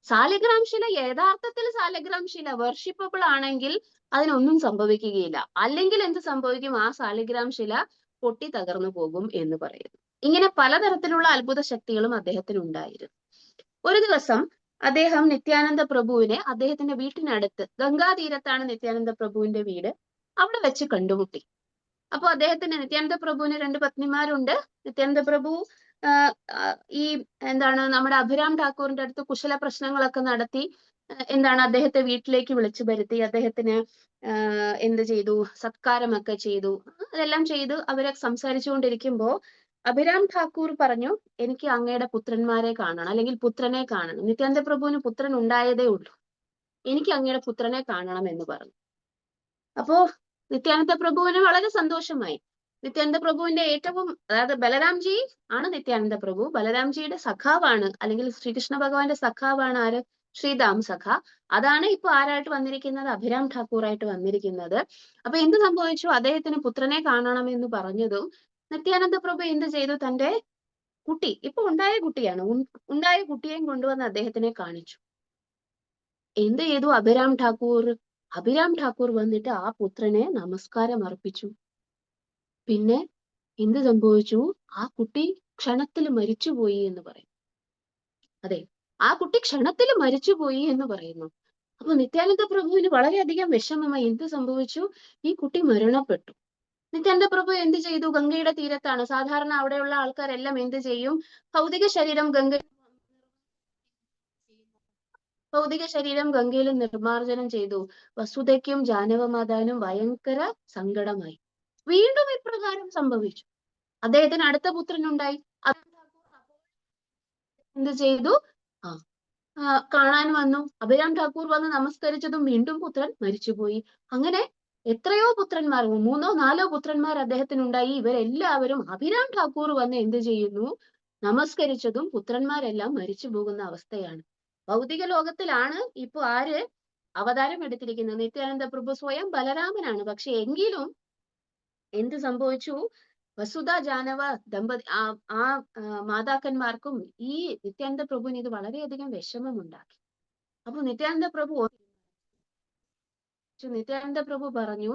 ശാലിഗ്രാം ശില യഥാർത്ഥത്തിൽ ശാലിഗ്രാം ശില വർഷിപ്പബിൾ ആണെങ്കിൽ അതിനൊന്നും സംഭവിക്കുകയില്ല. അല്ലെങ്കിൽ എന്ത് സംഭവിക്കും? ആ ശാലിഗ്രാം ശില പൊട്ടി തകർന്നു പോകും എന്ന് പറയുന്നു. ഇങ്ങനെ പലതരത്തിലുള്ള അത്ഭുത ശക്തികളും അദ്ദേഹത്തിന് ഉണ്ടായിരുന്നു. ഒരു ദിവസം അദ്ദേഹം നിത്യാനന്ദ പ്രഭുവിനെ അദ്ദേഹത്തിന്റെ വീട്ടിനടുത്ത്, ഗംഗാതീരത്താണ് നിത്യാനന്ദ പ്രഭുവിന്റെ വീട്, അവിടെ വെച്ച് കണ്ടുമുട്ടി. അപ്പൊ അദ്ദേഹത്തിന്, നിത്യാനന്ദ പ്രഭുവിന് 2 പത്നിമാരുണ്ട്. നിത്യാനന്ദ പ്രഭു ഈ എന്താണ് നമ്മുടെ അഭിരാം ഠാക്കൂറിന്റെ അടുത്ത് കുശല പ്രശ്നങ്ങളൊക്കെ നടത്തി, എന്താണ് അദ്ദേഹത്തെ വീട്ടിലേക്ക് വിളിച്ചു വരുത്തി, അദ്ദേഹത്തിന് എന്ത് ചെയ്തു? സത്കാരമൊക്കെ ചെയ്തു. അതെല്ലാം ചെയ്തു അവരെ സംസാരിച്ചുകൊണ്ടിരിക്കുമ്പോ അഭിരാം ഠാക്കൂർ പറഞ്ഞു, എനിക്ക് അങ്ങയുടെ പുത്രന്മാരെ കാണണം, അല്ലെങ്കിൽ പുത്രനെ കാണണം. നിത്യാനന്ദ പ്രഭുവിന് പുത്രൻ ഉണ്ടായതേ ഉള്ളൂ, എനിക്ക് അങ്ങയുടെ പുത്രനെ കാണണം എന്ന് പറഞ്ഞു. അപ്പോ നിത്യാനന്ദ പ്രഭുവിന് വളരെ സന്തോഷമായി. നിത്യാനന്ദ പ്രഭുവിന്റെ ഏറ്റവും, അതായത് ബലരാംജി ആണ് നിത്യാനന്ദ പ്രഭു, ബലരാംജിയുടെ സഖാവാണ്, അല്ലെങ്കിൽ ശ്രീകൃഷ്ണ ഭഗവാന്റെ സഖാവാണ് ആര്? ശ്രീദാം സഖ. അതാണ് ഇപ്പൊ ആരായിട്ട് വന്നിരിക്കുന്നത്? അഭിരാം ഠാക്കൂറായിട്ട് വന്നിരിക്കുന്നത്. അപ്പൊ എന്ത് സംഭവിച്ചു? അദ്ദേഹത്തിന് പുത്രനെ കാണണം എന്ന് പറഞ്ഞതും നിത്യാനന്ദ പ്രഭു എന്ത് ചെയ്തു? തന്റെ കുട്ടി, ഇപ്പൊ ഉണ്ടായ കുട്ടിയാണ്, ഉണ്ടായ കുട്ടിയെയും കൊണ്ടുവന്ന് അദ്ദേഹത്തിനെ കാണിച്ചു. എന്ത് ചെയ്തു അഭിരാം ഠാക്കൂർ? അഭിരാം ഠാക്കൂർ വന്നിട്ട് ആ പുത്രനെ നമസ്കാരം അർപ്പിച്ചു. പിന്നെ എന്ത് സംഭവിച്ചു? ആ കുട്ടി ക്ഷണത്തിൽ മരിച്ചുപോയി എന്ന് പറയും. അതെ, ആ കുട്ടി ക്ഷണത്തിൽ മരിച്ചുപോയി എന്ന് പറയുന്നു. അപ്പൊ നിത്യാനന്ദ പ്രഭുവിന് വളരെയധികം വിഷമമായി. എന്ത് സംഭവിച്ചു? ഈ കുട്ടി മരണപ്പെട്ടു. നിത്യാനന്ദ പ്രഭു എന്ത് ചെയ്തു? ഗംഗയുടെ തീരത്താണ്. സാധാരണ അവിടെയുള്ള ആൾക്കാരെല്ലാം എന്ത് ചെയ്യും? ഭൗതിക ശരീരം ഗംഗയിൽ നിർമാർജനം ചെയ്തു. വസുധയ്ക്കും ജാനവമാതാവിനും ഭയങ്കര സങ്കടമായി. വീണ്ടും ഇപ്രകാരം സംഭവിച്ചു. അദ്ദേഹത്തിന് അടുത്ത പുത്രനുണ്ടായി. എന്ത് ചെയ്തു? കാണാൻ വന്നു. അഭിരാം ഠാക്കൂർ വന്ന് നമസ്കരിച്ചതും വീണ്ടും പുത്രൻ മരിച്ചുപോയി. അങ്ങനെ എത്രയോ പുത്രന്മാർ, 3ഓ 4ഓ പുത്രന്മാർ അദ്ദേഹത്തിനുണ്ടായി. ഇവരെല്ലാവരും അഭിരാം ഠാക്കൂർ വന്ന് എന്ത് ചെയ്യുന്നു? നമസ്കരിച്ചതും പുത്രന്മാരെല്ലാം മരിച്ചു പോകുന്ന അവസ്ഥയാണ്. ഭൗതിക ലോകത്തിലാണ് ഇപ്പൊ ആര് അവതാരം എടുത്തിരിക്കുന്നത്? നിത്യാനന്ദ പ്രഭു സ്വയം ബലരാമനാണ്. പക്ഷെ എങ്കിലും എന്ത് സംഭവിച്ചു? വസുധ ജാനവ ആ മാതാക്കന്മാർക്കും ഈ നിത്യാനന്ദ പ്രഭുവിന് ഇത് വളരെയധികം വിഷമമുണ്ടാക്കി. അപ്പൊ നിത്യാനന്ദ പ്രഭു പറഞ്ഞു,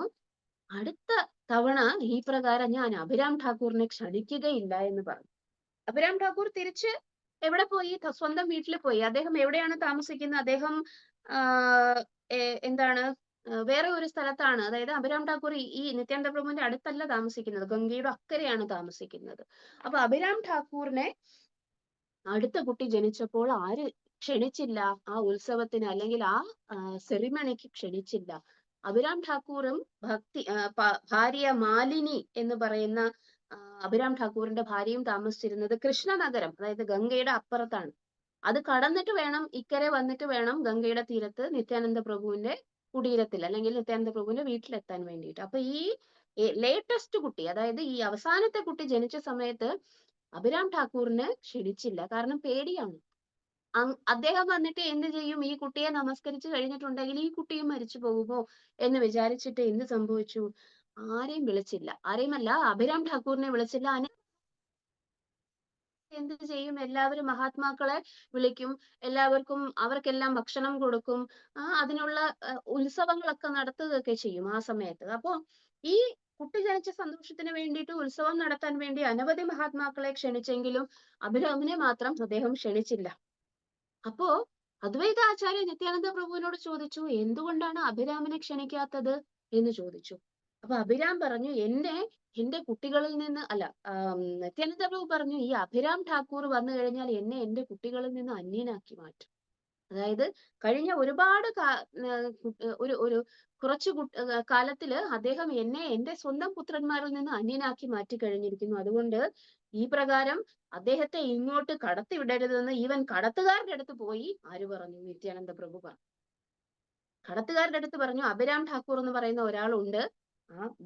അടുത്ത തവണ ഈ പ്രകാരം ഞാൻ അഭിരാം ഠാക്കൂറിനെ ക്ഷണിക്കുകയില്ല എന്ന് പറഞ്ഞു. അഭിരാം ഠാക്കൂർ തിരിച്ച് എവിടെ പോയി? സ്വന്തം വീട്ടിൽ പോയി. അദ്ദേഹം എവിടെയാണ് താമസിക്കുന്നത്? അദ്ദേഹം എന്താണ് വേറെ ഒരു സ്ഥലത്താണ്. അതായത് അഭിരാം ഠാക്കൂർ ഈ നിത്യാനന്ദ പ്രഭുവിന്റെ അടുത്തല്ല താമസിക്കുന്നത്, ഗംഗയുടെ അക്കരെയാണ് താമസിക്കുന്നത്. അപ്പൊ അഭിരാം ഠാക്കൂറിനെ അടുത്ത കുട്ടി ജനിച്ചപ്പോൾ ആര് ക്ഷണിച്ചില്ല ആ ഉത്സവത്തിന്, അല്ലെങ്കിൽ ആ സെറിമണിക്ക് ക്ഷണിച്ചില്ല. അഭിരാം ഠാക്കൂറും ഭാര്യ മാലിനി എന്ന് പറയുന്ന അഭിരാം ഠാക്കൂറിന്റെ ഭാര്യയും താമസിച്ചിരുന്നത് കൃഷ്ണനഗരം, അതായത് ഗംഗയുടെ അപ്പുറത്താണ്. അത് കടന്നിട്ട് വേണം, ഇക്കരെ വന്നിട്ട് വേണം ഗംഗയുടെ തീരത്ത് നിത്യാനന്ദ പ്രഭുവിന്റെ കുടീരത്തിൽ അല്ലെങ്കിൽ നിത്യാനന്ദ പ്രഭുവിന്റെ വീട്ടിലെത്താൻ വേണ്ടിയിട്ട്. അപ്പൊ ഈ ലേറ്റസ്റ്റ് കുട്ടി, അതായത് ഈ അവസാനത്തെ കുട്ടി ജനിച്ച സമയത്ത് അഭിരാം ഠാക്കൂറിനെ ക്ഷണിച്ചില്ല. കാരണം പേടിയാണ്. അദ്ദേഹം വന്നിട്ട് എന്ത് ചെയ്യും? ഈ കുട്ടിയെ നമസ്കരിച്ചു കഴിഞ്ഞിട്ടുണ്ടെങ്കിൽ ഈ കുട്ടിയും മരിച്ചു പോകുമോ എന്ന് വിചാരിച്ചിട്ട് എന്ത് സംഭവിച്ചു? ആരെയും വിളിച്ചില്ല. ആരെയുമല്ല, അഭിരാം ഠാക്കൂറിനെ വിളിച്ചില്ല. എന്ത് ചെയ്യും? എല്ലാവരും മഹാത്മാക്കളെ വിളിക്കും, എല്ലാവർക്കും അവർക്കെല്ലാം ഭക്ഷണം കൊടുക്കും, അതിനുള്ള ഉത്സവങ്ങളൊക്കെ നടത്തുകയൊക്കെ ചെയ്യും ആ സമയത്ത്. അപ്പോ ഈ കുട്ടി ജനിച്ച സന്തോഷത്തിന് വേണ്ടിയിട്ട് ഉത്സവം നടത്താൻ വേണ്ടി അനവധി മഹാത്മാക്കളെ ക്ഷണിച്ചെങ്കിലും അഭിരാമിനെ മാത്രം അദ്ദേഹം ക്ഷണിച്ചില്ല. അപ്പോ അദ്വൈത ആചാര്യ നിത്യാനന്ദ പ്രഭുവിനോട് ചോദിച്ചു, എന്തുകൊണ്ടാണ് അഭിരാമിനെ ക്ഷണിക്കാത്തത് എന്ന് ചോദിച്ചു. അപ്പൊ അഭിരാം പറഞ്ഞു, എന്റെ കുട്ടികളിൽ നിന്ന് അല്ല, നിത്യാനന്ദ പ്രഭു പറഞ്ഞു, ഈ അഭിരാം ഠാക്കൂർ വന്നു കഴിഞ്ഞാൽ എന്നെ എന്റെ കുട്ടികളിൽ നിന്ന് അന്യനാക്കി മാറ്റും. അതായത് കഴിഞ്ഞ ഒരുപാട് ഒരു കുറച്ചു കാലത്തില് അദ്ദേഹം എന്നെ എന്റെ സ്വന്തം പുത്രന്മാരിൽ നിന്ന് അന്യനാക്കി മാറ്റി കഴിഞ്ഞിരിക്കുന്നു. അതുകൊണ്ട് ഈ പ്രകാരം അദ്ദേഹത്തെ ഇങ്ങോട്ട് കടത്തിവിടരുതെന്ന് ഈവൻ കടത്തുകാരുടെ അടുത്ത് പോയി ആര് പറഞ്ഞു? നിത്യാനന്ദ പ്രഭു പറഞ്ഞു. കടത്തുകാരുടെ അടുത്ത് പറഞ്ഞു, അഭിരാം ഠാക്കൂർ എന്ന് പറയുന്ന ഒരാളുണ്ട്,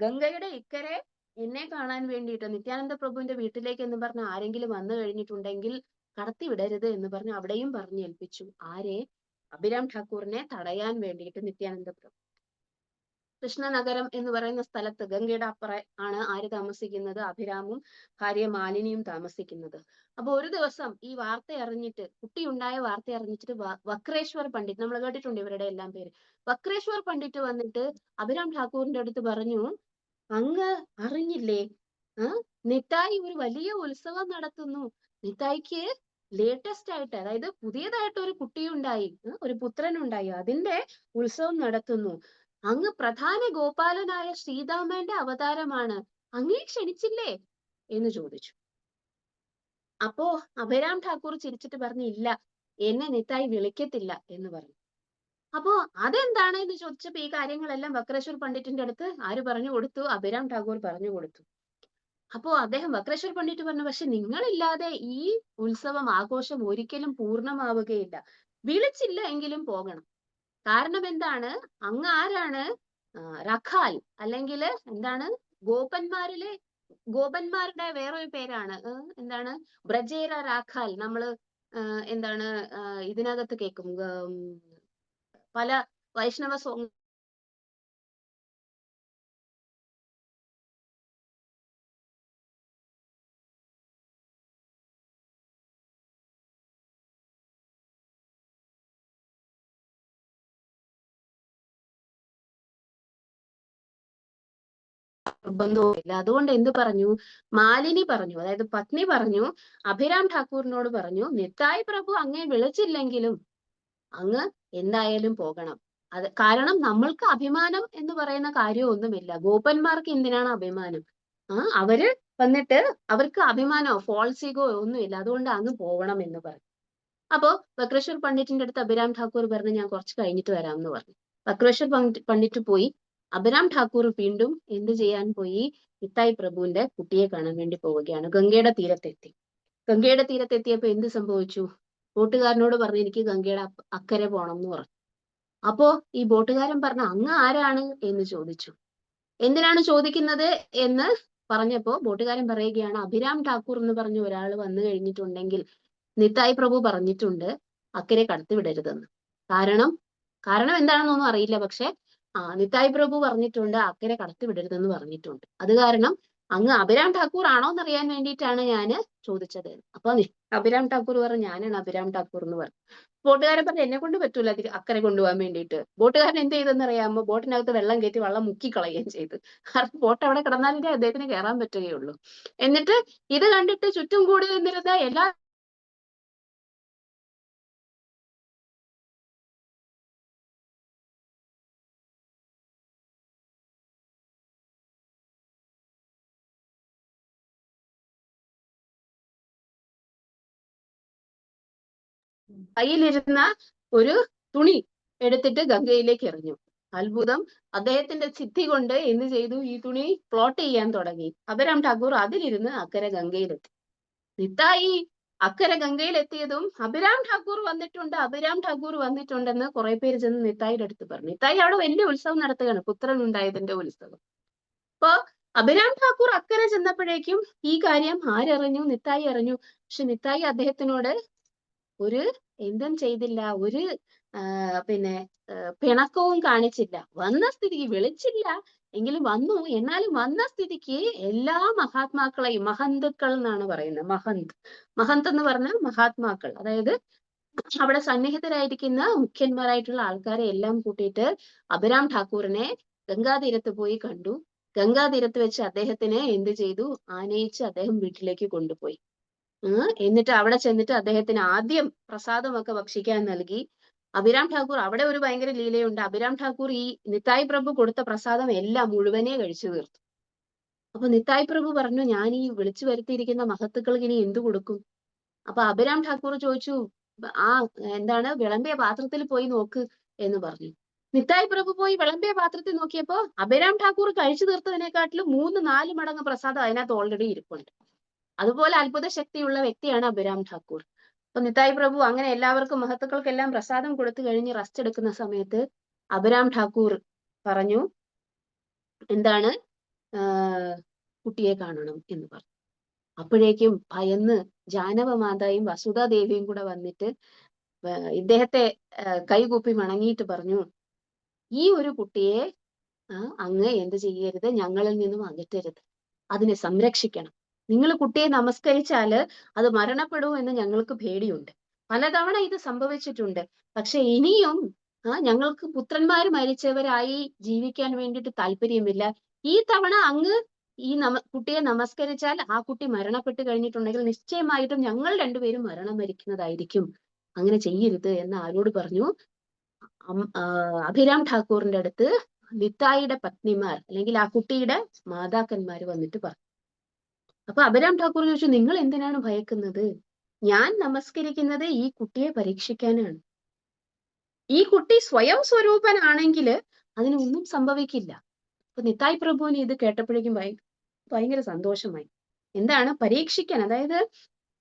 ഗംഗയുടെ ഇക്കരെ എന്നെ കാണാൻ വേണ്ടിയിട്ട് നിത്യാനന്ദ പ്രഭുവിന്റെ വീട്ടിലേക്ക് എന്ന് പറഞ്ഞ ആരെങ്കിലും വന്നു കഴിഞ്ഞിട്ടുണ്ടെങ്കിൽ കടത്തി വിടരുത് എന്ന് പറഞ്ഞു അവിടെയും പറഞ്ഞു ഏൽപ്പിച്ചു. ആരെ? അഭിരാം ഠാക്കൂറിനെ തടയാൻ വേണ്ടിയിട്ട് നിത്യാനന്ദ പ്രഭു. കൃഷ്ണനഗരം എന്ന് പറയുന്ന സ്ഥലത്ത് ഗംഗയുടെ അപ്പുറം ആണ് ആര് താമസിക്കുന്നത്? അഭിരാമും ഭാര്യ മാലിനിയും താമസിക്കുന്നത്. അപ്പൊ ഒരു ദിവസം ഈ വാർത്ത അറിഞ്ഞിട്ട്, കുട്ടിയുണ്ടായ വാർത്ത അറിഞ്ഞിട്ട് വക്രേശ്വർ പണ്ഡിറ്റ്, നമ്മൾ കേട്ടിട്ടുണ്ട് ഇവരുടെ എല്ലാം പേര്, വക്രേശ്വർ പണ്ഡിറ്റ് വന്നിട്ട് അഭിരാം ഠാക്കൂറിന്റെ അടുത്ത് പറഞ്ഞു, അങ്ങ് അറിഞ്ഞില്ലേ, നിത്തായി ഒരു വലിയ ഉത്സവം നടത്തുന്നു. നിത്തായിക്ക് ലേറ്റസ്റ്റ് ആയിട്ട്, അതായത് പുതിയതായിട്ട് ഒരു കുട്ടിയുണ്ടായി, ഒരു പുത്രനുണ്ടായി, അതിന്റെ ഉത്സവം നടത്തുന്നു. അങ്ങ് പ്രധാന ഗോപാലനായ ശ്രീതാമന്റെ അവതാരമാണ്, അങ്ങേ ക്ഷണിച്ചില്ലേ എന്ന് ചോദിച്ചു. അപ്പോ അഭിരാം ഠാക്കൂർ ചിരിച്ചിട്ട് പറഞ്ഞു, ഇല്ല, എന്നെ നിത്തായി വിളിക്കത്തില്ല എന്ന് പറഞ്ഞു. അപ്പോ അതെന്താണ് എന്ന് ചോദിച്ചപ്പോ ഈ കാര്യങ്ങളെല്ലാം വക്രേശ്വർ പണ്ഡിറ്റിന്റെ അടുത്ത് ആര് പറഞ്ഞു കൊടുത്തു? അഭിരാം ഠാക്കൂർ പറഞ്ഞു കൊടുത്തു. അപ്പോ അദ്ദേഹം വക്രേശ്വർ പണ്ഡിറ്റ് പറഞ്ഞു, പക്ഷെ നിങ്ങളില്ലാതെ ഈ ഉത്സവം ആഘോഷം ഒരിക്കലും പൂർണ്ണമാവുകയില്ല. വിളിച്ചില്ല എങ്കിലും പോകണം. കാരണം എന്താണ്? അങ്ങ് ആരാണ്? റഖാൽ, അല്ലെങ്കിൽ എന്താണ്, ഗോപന്മാരുടെ വേറൊരു പേരാണ്. എന്താണ്? ബ്രജേര രാഖാൽ. നമ്മള് എന്താണ് ഇതിനകത്ത് കേൾക്കും, പല വൈഷ്ണവ നിർബന്ധവുമില്ല. അതുകൊണ്ട് എന്ത് പറഞ്ഞു? മാലിനി പറഞ്ഞു, അതായത് പത്നി പറഞ്ഞു, അഭിരാം ഠാക്കൂറിനോട് പറഞ്ഞു, നിത്തായ് പ്രഭു അങ്ങേ വിളിച്ചില്ലെങ്കിലും അങ്ങ് എന്തായാലും പോകണം. അത് കാരണം നമ്മൾക്ക് അഭിമാനം എന്ന് പറയുന്ന കാര്യമൊന്നുമില്ല. ഗോപന്മാർക്ക് എന്തിനാണ് അഭിമാനം? അവര് വന്നിട്ട് അവർക്ക് അഭിമാനമോ ഫോൾസിഗോ ഒന്നുമില്ല. അതുകൊണ്ട് അങ്ങ് പോകണം എന്ന് പറഞ്ഞു. അപ്പോ വക്രേശ്വർ പണ്ഡിറ്റിന്റെ അടുത്ത് അഭിരാം ഠാക്കൂർ പറഞ്ഞു, ഞാൻ കുറച്ച് കഴിഞ്ഞിട്ട് വരാം എന്ന് പറഞ്ഞു. വക്രേശ്വർ പണ്ഡിറ്റ് പോയി. അഭിരാം ഠാക്കൂർ വീണ്ടും എന്ത് ചെയ്യാൻ പോയി? നിത്തായ് പ്രഭുവിന്റെ കുട്ടിയെ കാണാൻ വേണ്ടി പോവുകയാണ്. ഗംഗയുടെ തീരത്തെത്തി. ഗംഗയുടെ തീരത്തെത്തിയപ്പോ എന്ത് സംഭവിച്ചു? ബോട്ടുകാരനോട് പറഞ്ഞു, എനിക്ക് ഗംഗയുടെ അക്കരെ പോണം എന്ന് പറഞ്ഞു. അപ്പോ ഈ ബോട്ടുകാരൻ പറഞ്ഞു, അങ്ങ് ആരാണ് എന്ന് ചോദിച്ചു. എന്തിനാണ് ചോദിക്കുന്നത് എന്ന് പറഞ്ഞപ്പോ ബോട്ടുകാരൻ പറയുകയാണ്, അഭിരാം ഠാക്കൂർ എന്ന് പറഞ്ഞ ഒരാൾ വന്നു കഴിഞ്ഞിട്ടുണ്ടെങ്കിൽ നിത്തായ് പ്രഭു പറഞ്ഞിട്ടുണ്ട് അക്കരെ കടത്തിവിടരുതെന്ന്. കാരണം എന്താണെന്നൊന്നും അറിയില്ല, പക്ഷെ നിത്തായ് പ്രഭു പറഞ്ഞിട്ടുണ്ട് അക്കരെ കടത്തിവിടരുതെന്ന് പറഞ്ഞിട്ടുണ്ട്. അത് കാരണം അങ്ങ് അഭിരാം ഠാക്കൂർ ആണോ എന്നറിയാൻ വേണ്ടിയിട്ടാണ് ഞാൻ ചോദിച്ചത്. അപ്പൊ അഭിരാം ഠാക്കൂർ പറഞ്ഞു ഞാനാണ് അഭിരാം ഠാക്കൂർ എന്ന് പറഞ്ഞു. ബോട്ടുകാരൻ പറഞ്ഞു എന്നെ കൊണ്ട് പറ്റൂല അക്കരെ കൊണ്ടുപോകാൻ വേണ്ടിയിട്ട്. ബോട്ടുകാരൻ എന്ത് ചെയ്തെന്ന് അറിയാമോ? ബോട്ടിനകത്ത് വെള്ളം കയറ്റി വെള്ളം മുക്കിക്കളയുകയും ചെയ്തു. കാരണം ബോട്ട് അവിടെ കിടന്നാലേ അദ്ദേഹത്തിന് കയറാൻ പറ്റുകയുള്ളൂ. എന്നിട്ട് ഇത് കണ്ടിട്ട് ചുറ്റും കൂടി നിന്നിരുന്ന എല്ലാ കയ്യിലിരുന്ന ഒരു തുണി എടുത്തിട്ട് ഗംഗയിലേക്ക് എറിഞ്ഞു. അത്ഭുതം, അദ്ദേഹത്തിന്റെ സിദ്ധി കൊണ്ട് എന്ത് ചെയ്തു? ഈ തുണി ഫ്ലോട്ട് ചെയ്യാൻ തുടങ്ങി. അഭിരാം ഠാക്കൂർ അതിലിരുന്ന് അക്കരെ ഗംഗയിലെത്തി. നിത്തായി അക്കരെ ഗംഗയിലെത്തിയതും അഭിരാം ഠാക്കൂർ വന്നിട്ടുണ്ട്, അഭിരാം ഠാക്കൂർ വന്നിട്ടുണ്ടെന്ന് കുറെ പേര് ചെന്ന് നിത്തായിയുടെ അടുത്ത് പറഞ്ഞു. നിത്തായി അവിടെ വലിയ ഉത്സവം നടത്തുകയാണ്, പുത്രൻ ഉണ്ടായതിന്റെ ഉത്സവം. അപ്പൊ അഭിരാം ഠാക്കൂർ അക്കരെ ചെന്നപ്പോഴേക്കും ഈ കാര്യം ആരറിഞ്ഞു? നിത്തായി അറിഞ്ഞു. പക്ഷെ നിത്തായി അദ്ദേഹത്തിനോട് ഒരു എന്തും ചെയ്തില്ല, ഒരു പിന്നെ പിണക്കവും കാണിച്ചില്ല. വന്ന സ്ഥിതിക്ക് വിളിച്ചില്ല എങ്കിലും വന്നു. എന്നാലും വന്ന സ്ഥിതിക്ക് എല്ലാ മഹാത്മാക്കളെയും, മഹന്തുക്കൾ എന്നാണ് പറയുന്നത്, മഹന്ത് എന്ന് പറഞ്ഞാൽ മഹാത്മാക്കൾ, അതായത് അവിടെ സന്നിഹിതരായിരിക്കുന്ന മുഖ്യന്മാരായിട്ടുള്ള ആൾക്കാരെ എല്ലാം കൂട്ടിയിട്ട് അഭിരാം ഠാക്കൂറിനെ ഗംഗാതീരത്ത് പോയി കണ്ടു. ഗംഗാതീരത്ത് വെച്ച് അദ്ദേഹത്തിനെ എന്ത് ചെയ്തു? ആനയിച്ച് അദ്ദേഹം വീട്ടിലേക്ക് കൊണ്ടുപോയി. എന്നിട്ട് അവിടെ ചെന്നിട്ട് അദ്ദേഹത്തിന് ആദ്യം പ്രസാദമൊക്കെ ഭക്ഷിക്കാൻ നൽകി. അഭിരാം ഠാക്കൂർ അവിടെ ഒരു ഭയങ്കര ലീലയുണ്ട്. അഭിരാം ഠാക്കൂർ ഈ നിത്തായി പ്രഭു കൊടുത്ത പ്രസാദം എല്ലാം മുഴുവനെ കഴിച്ചു തീർത്തു. അപ്പൊ നിത്തായി പ്രഭു പറഞ്ഞു ഞാൻ ഈ വിളിച്ചു വരുത്തിയിരിക്കുന്ന മഹത്തുക്കൾക്ക് ഇനി എന്തു കൊടുക്കും? അപ്പൊ അഭിരാം ഠാക്കൂർ ചോദിച്ചു ആ എന്താണ് വിളമ്പിയ പാത്രത്തിൽ പോയി നോക്ക് എന്ന് പറഞ്ഞു. നിത്തായി പ്രഭു പോയി വിളമ്പിയ പാത്രത്തിൽ നോക്കിയപ്പോ അഭിരാം ഠാക്കൂർ കഴിച്ചു തീർത്തതിനെക്കാട്ടിലും 3-4 മടങ്ങ് പ്രസാദം അതിനകത്ത് ഓൾറെഡി ഇരിപ്പുണ്ട്. അതുപോലെ അത്ഭുത ശക്തിയുള്ള വ്യക്തിയാണ് അഭിരാം ഠാക്കൂർ. അപ്പൊ നിത്തായി പ്രഭു അങ്ങനെ എല്ലാവർക്കും മഹത്തുക്കൾക്കെല്ലാം പ്രസാദം കൊടുത്തു കഴിഞ്ഞ് റെസ്റ്റ് എടുക്കുന്ന സമയത്ത് അഭിരാം ഠാക്കൂർ പറഞ്ഞു എന്താണ് കുട്ടിയെ കാണണം എന്ന് പറഞ്ഞു. അപ്പോഴേക്കും ഭയന്ന് ജാനവ മാതായും വസുധാദേവിയും കൂടെ വന്നിട്ട് ഇദ്ദേഹത്തെ കൈകൂപ്പി വണങ്ങിയിട്ട് പറഞ്ഞു ഈ ഒരു കുട്ടിയെ അങ്ങ് എന്ത് ചെയ്യരുത്, ഞങ്ങളിൽ നിന്നും അകറ്റരുത്, അതിനെ സംരക്ഷിക്കണം. നിങ്ങൾ കുട്ടിയെ നമസ്കരിച്ചാല് അത് മരണപ്പെടും എന്ന് ഞങ്ങൾക്ക് പേടിയുണ്ട്. പലതവണ ഇത് സംഭവിച്ചിട്ടുണ്ട്. പക്ഷെ ഇനിയും ഞങ്ങൾക്ക് പുത്രന്മാർ മരിച്ചവരായി ജീവിക്കാൻ വേണ്ടിയിട്ട് താല്പര്യമില്ല. ഈ തവണ അങ്ങ് ഈ കുട്ടിയെ നമസ്കരിച്ചാൽ ആ കുട്ടി മരണപ്പെട്ട് കഴിഞ്ഞിട്ടുണ്ടെങ്കിൽ നിശ്ചയമായിട്ടും ഞങ്ങൾ രണ്ടുപേരും മരണം വരിക്കുന്നതായിരിക്കും. അങ്ങനെ ചെയ്യരുത് എന്ന് ആരോട് പറഞ്ഞു? അഭിരാം ഠാക്കൂറിന്റെ അടുത്ത് നിത്തായിയുടെ പത്നിമാർ അല്ലെങ്കിൽ ആ കുട്ടിയുടെ മാതാക്കന്മാർ വന്നിട്ട് പറഞ്ഞു. അപ്പൊ അഭിരാം ഠാക്കൂർ ചോദിച്ചു നിങ്ങൾ എന്തിനാണ് ഭയക്കുന്നത്? ഞാൻ നമസ്കരിക്കുന്നത് ഈ കുട്ടിയെ പരീക്ഷിക്കാനാണ്. ഈ കുട്ടി സ്വയം സ്വരൂപനാണെങ്കിൽ അതിനൊന്നും സംഭവിക്കില്ല. അപ്പൊ നിത്തായി പ്രഭുവിന് ഇത് കേട്ടപ്പോഴേക്കും ഭയങ്കര സന്തോഷമായി. എന്താണ് പരീക്ഷിക്കാൻ? അതായത്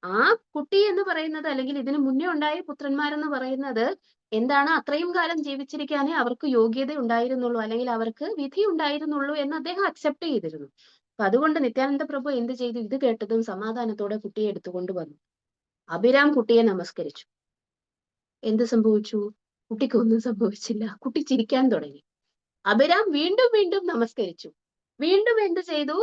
ആ കുട്ടി എന്ന് പറയുന്നത് അല്ലെങ്കിൽ ഇതിനു മുന്നേ ഉണ്ടായ പുത്രന്മാരെന്ന് പറയുന്നത് എന്താണ് അത്രയും കാലം ജീവിച്ചിരിക്കാനേ അവർക്ക് യോഗ്യത ഉണ്ടായിരുന്നുള്ളൂ, അല്ലെങ്കിൽ അവർക്ക് വിധി ഉണ്ടായിരുന്നുള്ളൂ എന്ന് അദ്ദേഹം അക്സെപ്റ്റ് ചെയ്തിരുന്നു. അപ്പൊ അതുകൊണ്ട് നിത്യാനന്ദ പ്രഭു എന്ത് ചെയ്തു? ഇത് കേട്ടതും സമാധാനത്തോടെ കുട്ടിയെ എടുത്തുകൊണ്ട് വന്നു. അഭിരാം കുട്ടിയെ നമസ്കരിച്ചു. എന്ത് സംഭവിച്ചു? കുട്ടിക്കൊന്നും സംഭവിച്ചില്ല. കുട്ടി ചിരിക്കാൻ തുടങ്ങി. അഭിരാം വീണ്ടും വീണ്ടും നമസ്കരിച്ചു. വീണ്ടും എന്ത് ചെയ്തു?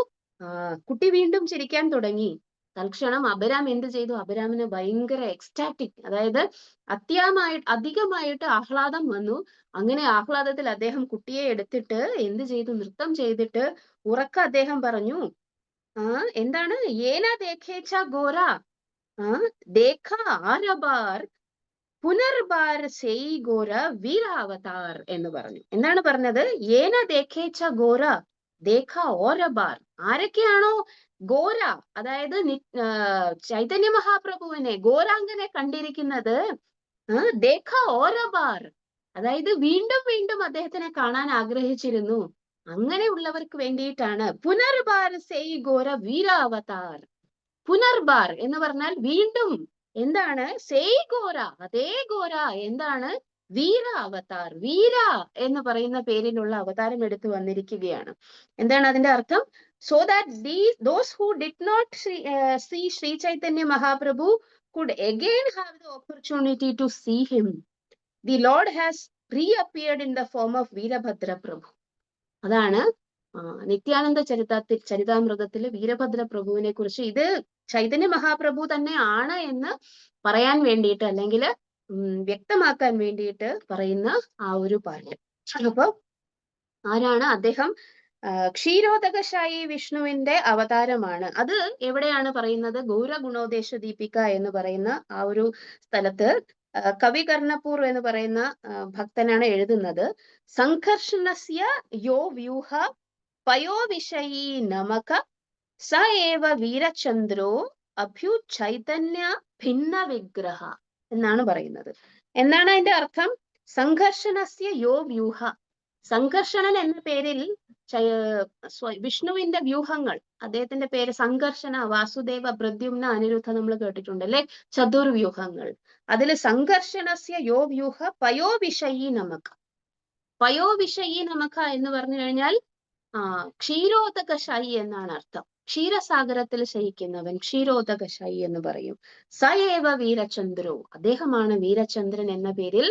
കുട്ടി വീണ്ടും ചിരിക്കാൻ തുടങ്ങി. തൽക്ഷണം അഭിരാം എന്ത് ചെയ്തു? അഭിരാമിന് ഭയങ്കര എക്സ്റ്റാറ്റിക്, അതായത് അധികമായിട്ട് ആഹ്ലാദം വന്നു. അങ്ങനെ ആഹ്ലാദത്തിൽ അദ്ദേഹം കുട്ടിയെ എടുത്തിട്ട് എന്ത് ചെയ്തു? നൃത്തം ചെയ്തിട്ട് ഉറക്ക അദ്ദേഹം പറഞ്ഞു എന്താണ് ഏന ദേഖേച്ച ഗോര ദേഖ ആരബാർ പുനർബാർ സെയ് ഗോര വീരാവതാർ എന്ന് പറഞ്ഞു. എന്താണ് പറഞ്ഞത്? ഏന ദേഖേച്ച ഗോര ദേഖ ഓരബാർ. ആരൊക്കെയാണോ ഗോര, അതായത് ചൈതന്യ മഹാപ്രഭുവിനെ ഗോരാംഗനെ കണ്ടിരിക്കുന്നത്, ദേഖ ഓരബാർ, അതായത് വീണ്ടും വീണ്ടും അദ്ദേഹത്തിനെ കാണാൻ ആഗ്രഹിച്ചിരുന്നു, അങ്ങനെയുള്ളവർക്ക് വേണ്ടിയിട്ടാണ് പുനർബാർ സെയ് ഗോര വീരാവതാർ. പുനർബാർ എന്ന് പറഞ്ഞാൽ വീണ്ടും, എന്താണ്? സെയ് ഗോര, അതേ ഗോര, എന്താണ്? വീര അവതാർ. വീര എന്ന് പറയുന്ന പേരിലുള്ള അവതാരം എടുത്തു വന്നിരിക്കുകയാണ്. എന്താണ് അതിന്റെ അർത്ഥം? So that those who did not see Sri Chaitanya Mahaprabhu could again have the opportunity to see him. The Lord has reappeared in the form of Veerabhadra Prabhu. അതാണ് നിത്യാനന്ദ ചരിതാമൃതത്തില് വീരഭദ്ര പ്രഭുവിനെ കുറിച്ച് ഇത് ചൈതന്യ മഹാപ്രഭു തന്നെ ആണ് എന്ന് പറയാൻ വേണ്ടിയിട്ട് അല്ലെങ്കിൽ വ്യക്തമാക്കാൻ വേണ്ടിയിട്ട് പറയുന്ന ആ ഒരു പാട്ട്. അപ്പൊ ആരാണ് അദ്ദേഹം? ക്ഷീരോദകശായി വിഷ്ണുവിന്റെ അവതാരമാണ്. അത് എവിടെയാണ് പറയുന്നത്? ഗൗരഗുണോദേശ ദീപിക എന്ന് പറയുന്ന ആ ഒരു സ്ഥലത്ത് കവി കർണപൂർ എന്ന് പറയുന്ന ഭക്തനാണ് എഴുതുന്നത്. സംഘർഷണസ്യ യോ വ്യൂഹ പയോവിഷയീ നമക സ ഏവ വീരചന്ദ്രോ അഭ്യുചൈതന്യ ഭിന്ന വിഗ്രഹ എന്നാണ് പറയുന്നത്. എന്താണ് അതിന്റെ അർത്ഥം? സംഘർഷണസ്യ യോ വ്യൂഹ, സംഘർഷണൻ എന്ന പേരിൽ വിഷ്ണുവിന്റെ വ്യൂഹങ്ങൾ, അദ്ദേഹത്തിന്റെ പേര് സംഘർഷണ, വാസുദേവ, പ്രദ്യുമ്ന, അനിരുദ്ധ നമ്മൾ കേട്ടിട്ടുണ്ട് അല്ലെ, ചതുർവ്യൂഹങ്ങൾ. അതിൽ സംഘർഷണസ്യ യോ വ്യൂഹ പയോവിഷയീ നമക. പയോവിഷയീ നമക എന്ന് പറഞ്ഞു കഴിഞ്ഞാൽ ക്ഷീരോദകശായി എന്നാണ് അർത്ഥം. ക്ഷീരസാഗരത്തിൽ ശയിക്കുന്നവൻ ക്ഷീരോദകശായി എന്ന് പറയും. സ ഏവ വീരചന്ദ്രോ, അദ്ദേഹമാണ് വീരചന്ദ്രൻ എന്ന പേരിൽ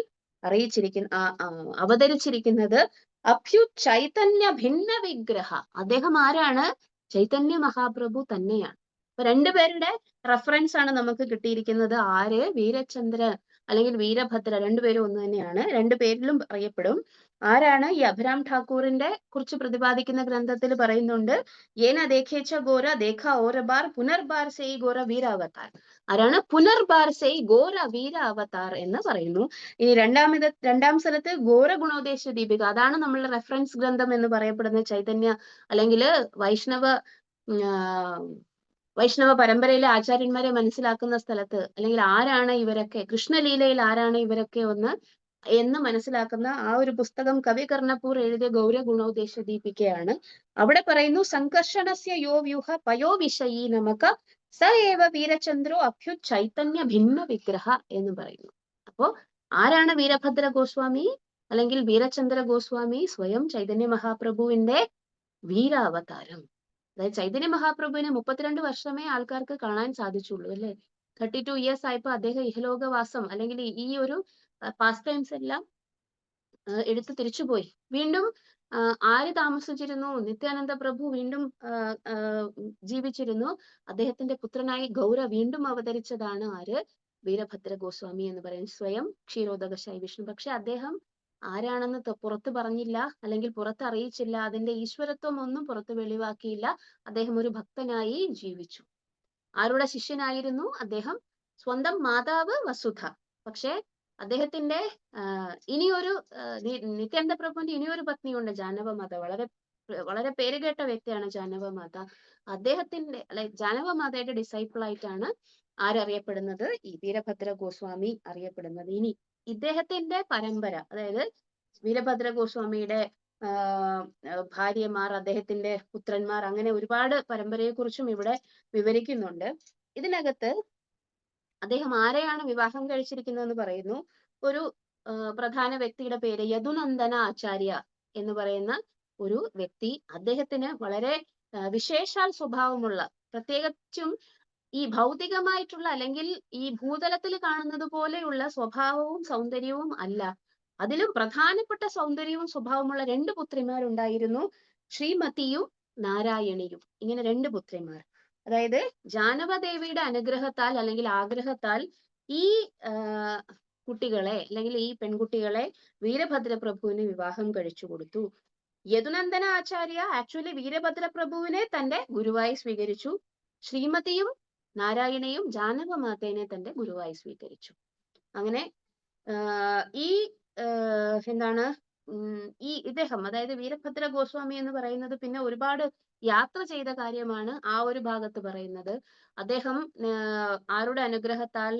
അവതരിച്ചിരിക്കുന്നത്. അഭ്യു ചൈതന്യ ഭിന്ന വിഗ്രഹ, അദ്ദേഹം ആരാണ്? ചൈതന്യ മഹാപ്രഭു തന്നെയാണ്. അപ്പൊ രണ്ടുപേരുടെ റെഫറൻസ് ആണ് നമുക്ക് കിട്ടിയിരിക്കുന്നത്. ആര്? വീരചന്ദ്ര അല്ലെങ്കിൽ വീരഭദ്ര, രണ്ടുപേരും ഒന്ന് തന്നെയാണ്, രണ്ടുപേരിലും അറിയപ്പെടും. ആരാണ്? ഈ അഭിരാം ഠാക്കൂറിന്റെ കുറിച്ച് പ്രതിപാദിക്കുന്ന ഗ്രന്ഥത്തിൽ പറയുന്നുണ്ട്, ഏന ദേഖേച്ച ഗോര ദേഖ ഓരബാർ പുനർബാർ സെയ് ഗോര വീര അവതാർ. ആരാണ്? പുനർബാർ സെയ് ഗോര വീര അവതാർ എന്ന് പറയുന്നു. ഇനി രണ്ടാം സ്ഥലത്ത് ഗോര ഗുണോദേശ ദീപിക, അതാണ് നമ്മളുടെ റെഫറൻസ് ഗ്രന്ഥം എന്ന് പറയപ്പെടുന്ന ചൈതന്യ അല്ലെങ്കിൽ വൈഷ്ണവ പരമ്പരയിലെ ആചാര്യന്മാരെ മനസ്സിലാക്കുന്ന സ്ഥലത്ത്, അല്ലെങ്കിൽ ആരാണ് ഇവരൊക്കെ, കൃഷ്ണലീലയിൽ ആരാണ് ഇവരൊക്കെ എന്ന് മനസ്സിലാക്കുന്ന ആ ഒരു പുസ്തകം കവി കർണപൂർ എഴുതിയ ഗൗര ഗുണോദേശ ദീപികയാണ്. അവിടെ പറയുന്നു സംഘർഷണസ്യ യോ വ്യൂഹ പയോ വിഷയീ നമക സ ഏവ വീരചന്ദ്രോ അഭ്യു ചൈതന്യ ഭിന്ന വിഗ്രഹ എന്ന് പറയുന്നു. അപ്പോ ആരാണ് വീരഭദ്ര ഗോസ്വാമി അല്ലെങ്കിൽ വീരചന്ദ്ര ഗോസ്വാമി? സ്വയം ചൈതന്യ മഹാപ്രഭുവിന്റെ വീരാവതാരം. അതായത് ചൈതന്യ മഹാപ്രഭുവിനെ 32 വർഷമേ ആൾക്കാർക്ക് കാണാൻ സാധിച്ചുള്ളൂ അല്ലെ. 32 ഇയേഴ്സ് ആയപ്പോ അദ്ദേഹം ഇഹലോകവാസം അല്ലെങ്കിൽ ഈ ഒരു പാസ്റ്റ് ടൈംസ് എല്ലാം എടുത്ത് തിരിച്ചുപോയി. വീണ്ടും ആര് താമസിച്ചിരുന്നു? നിത്യാനന്ദ പ്രഭു വീണ്ടും ജീവിച്ചിരുന്നു. അദ്ദേഹത്തിന്റെ പുത്രനായി ഗൗര വീണ്ടും അവതരിച്ചതാണ് ആര്? വീരഭദ്ര ഗോസ്വാമി എന്ന് പറയുന്നത് സ്വയം ക്ഷീരോദകശായി വിഷ്ണു. പക്ഷെ അദ്ദേഹം ആരാണെന്ന് പുറത്ത് പറഞ്ഞില്ല, അല്ലെങ്കിൽ പുറത്ത് അറിയിച്ചില്ല. അതിന്റെ ഈശ്വരത്വം ഒന്നും പുറത്ത് വെളിവാക്കിയില്ല. അദ്ദേഹം ഒരു ഭക്തനായി ജീവിച്ചു. ആരുടെ ശിഷ്യനായിരുന്നു അദ്ദേഹം? സ്വന്തം മാതാവ് വസുധ. പക്ഷെ അദ്ദേഹത്തിന്റെ ഇനിയൊരു നിത്യാനന്ദ പ്രഭുവിന്റെ ഇനിയൊരു പത്നിയുണ്ട്, ജാനവമാത. വളരെ വളരെ പേരുകേട്ട വ്യക്തിയാണ് ജാനവമാത. അദ്ദേഹത്തിന്റെ ജാനവമാതയുടെ ഡിസൈപ്പിൾ ആയിട്ടാണ് ആരറിയപ്പെടുന്നത്? ഈ വീരഭദ്ര ഗോസ്വാമി അറിയപ്പെടുന്നത്. ഇനി ഇദ്ദേഹത്തിന്റെ പരമ്പര, അതായത് വീരഭദ്ര ഗോസ്വാമിയുടെ ഭാര്യമാർ, അദ്ദേഹത്തിന്റെ പുത്രന്മാർ, അങ്ങനെ ഒരുപാട് പരമ്പരയെ കുറിച്ചും ഇവിടെ വിവരിക്കുന്നുണ്ട്. ഇതിനകത്ത് അദ്ദേഹം ആരെയാണ് വിവാഹം കഴിച്ചിരിക്കുന്നതെന്ന് പറയുന്നു. ഒരു പ്രധാന വ്യക്തിയുടെ പേര് യദുനന്ദന ആചാര്യ എന്ന് പറയുന്ന ഒരു വ്യക്തി. അദ്ദേഹത്തിന് വളരെ വിശേഷാൽ സ്വഭാവമുള്ള, പ്രത്യേകിച്ചും ഈ ഭൗതികമായിട്ടുള്ള അല്ലെങ്കിൽ ഈ ഭൂതലത്തിൽ കാണുന്നത് പോലെയുള്ള സ്വഭാവവും സൗന്ദര്യവും അല്ല, അതിലും പ്രധാനപ്പെട്ട സൗന്ദര്യവും സ്വഭാവമുള്ള 2 പുത്രിമാരുണ്ടായിരുന്നു, ശ്രീമതിയും നാരായണിയും. ഇങ്ങനെ 2 പുത്രിമാർ. അതായത് ജാനവദേവിയുടെ അനുഗ്രഹത്താൽ അല്ലെങ്കിൽ ആഗ്രഹത്താൽ ഈ കുട്ടികളെ അല്ലെങ്കിൽ ഈ പെൺകുട്ടികളെ വീരഭദ്ര പ്രഭുവിന് വിവാഹം കഴിച്ചു കൊടുത്തു. യദുനന്ദന ആചാര്യ ആക്ച്വലി വീരഭദ്ര പ്രഭുവിനെ തന്റെ ഗുരുവായി സ്വീകരിച്ചു. ശ്രീമതിയും നാരായണയും ജാനവമാതേനെ തന്റെ ഗുരുവായി സ്വീകരിച്ചു. അങ്ങനെ ഈ എന്താണ് ഈ ഇദ്ദേഹം, അതായത് വീരഭദ്ര ഗോസ്വാമി എന്ന് പറയുന്നത് പിന്നെ ഒരുപാട് യാത്ര ചെയ്ത കാര്യമാണ് ആ ഒരു ഭാഗത്ത് പറയുന്നത്. അദ്ദേഹം ആരുടെ അനുഗ്രഹത്താൽ?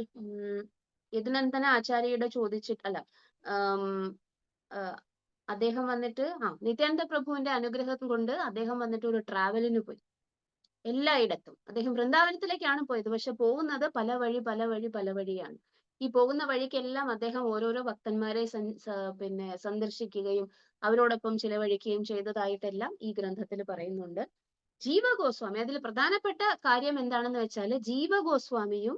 യദുനന്ദന ആചാര്യയുടെ ചോദിച്ചിട്ടല്ല, അദ്ദേഹം വന്നിട്ട് നിത്യാനന്ദ പ്രഭുവിന്റെ അനുഗ്രഹം കൊണ്ട് അദ്ദേഹം വന്നിട്ട് ഒരു ട്രാവലിന് പോയി. എല്ലായിടത്തും അദ്ദേഹം വൃന്ദാവനത്തിലേക്കാണ് പോയത്, പക്ഷെ പോകുന്നത് പല വഴിയാണ്. ഈ പോകുന്ന വഴിക്കെല്ലാം അദ്ദേഹം ഓരോരോ ഭക്തന്മാരെ സന്ദർശിക്കുകയും അവരോടൊപ്പം ചിലവഴിക്കുകയും ചെയ്തതായിട്ടെല്ലാം ഈ ഗ്രന്ഥത്തിൽ പറയുന്നുണ്ട്. ജീവഗോസ്വാമി, അതിൽ പ്രധാനപ്പെട്ട കാര്യം എന്താണെന്ന് വെച്ചാൽ ജീവഗോസ്വാമിയും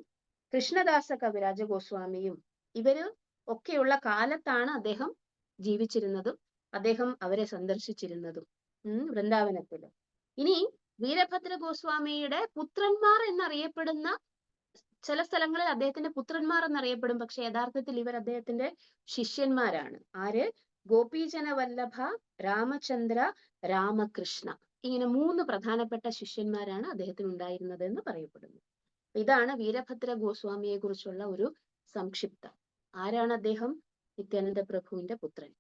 കൃഷ്ണദാസ കവിരാജ ഗോസ്വാമിയും ഇവര് ഒക്കെയുള്ള കാലത്താണ് അദ്ദേഹം ജീവിച്ചിരുന്നതും അദ്ദേഹം അവരെ സന്ദർശിച്ചിരുന്നതും. വൃന്ദാവനത്തില്. ഇനി വീരഭദ്ര ഗോസ്വാമിയുടെ പുത്രന്മാർ എന്നറിയപ്പെടുന്ന ചില സ്ഥലങ്ങളിൽ അദ്ദേഹത്തിന്റെ പുത്രന്മാർ എന്നറിയപ്പെടും, പക്ഷെ യഥാർത്ഥത്തിൽ ഇവർ അദ്ദേഹത്തിന്റെ ശിഷ്യന്മാരാണ്. ആര്? ഗോപീജന വല്ലഭ, രാമചന്ദ്ര, രാമകൃഷ്ണ. ഇങ്ങനെ 3 പ്രധാനപ്പെട്ട ശിഷ്യന്മാരാണ് അദ്ദേഹത്തിന് ഉണ്ടായിരുന്നത് എന്ന് പറയപ്പെടുന്നു. ഇതാണ് വീരഭദ്ര ഗോസ്വാമിയെ കുറിച്ചുള്ള ഒരു സംക്ഷിപ്തം. ആരാണ് അദ്ദേഹം? നിത്യാനന്ദ പ്രഭുവിന്റെ പുത്രൻ.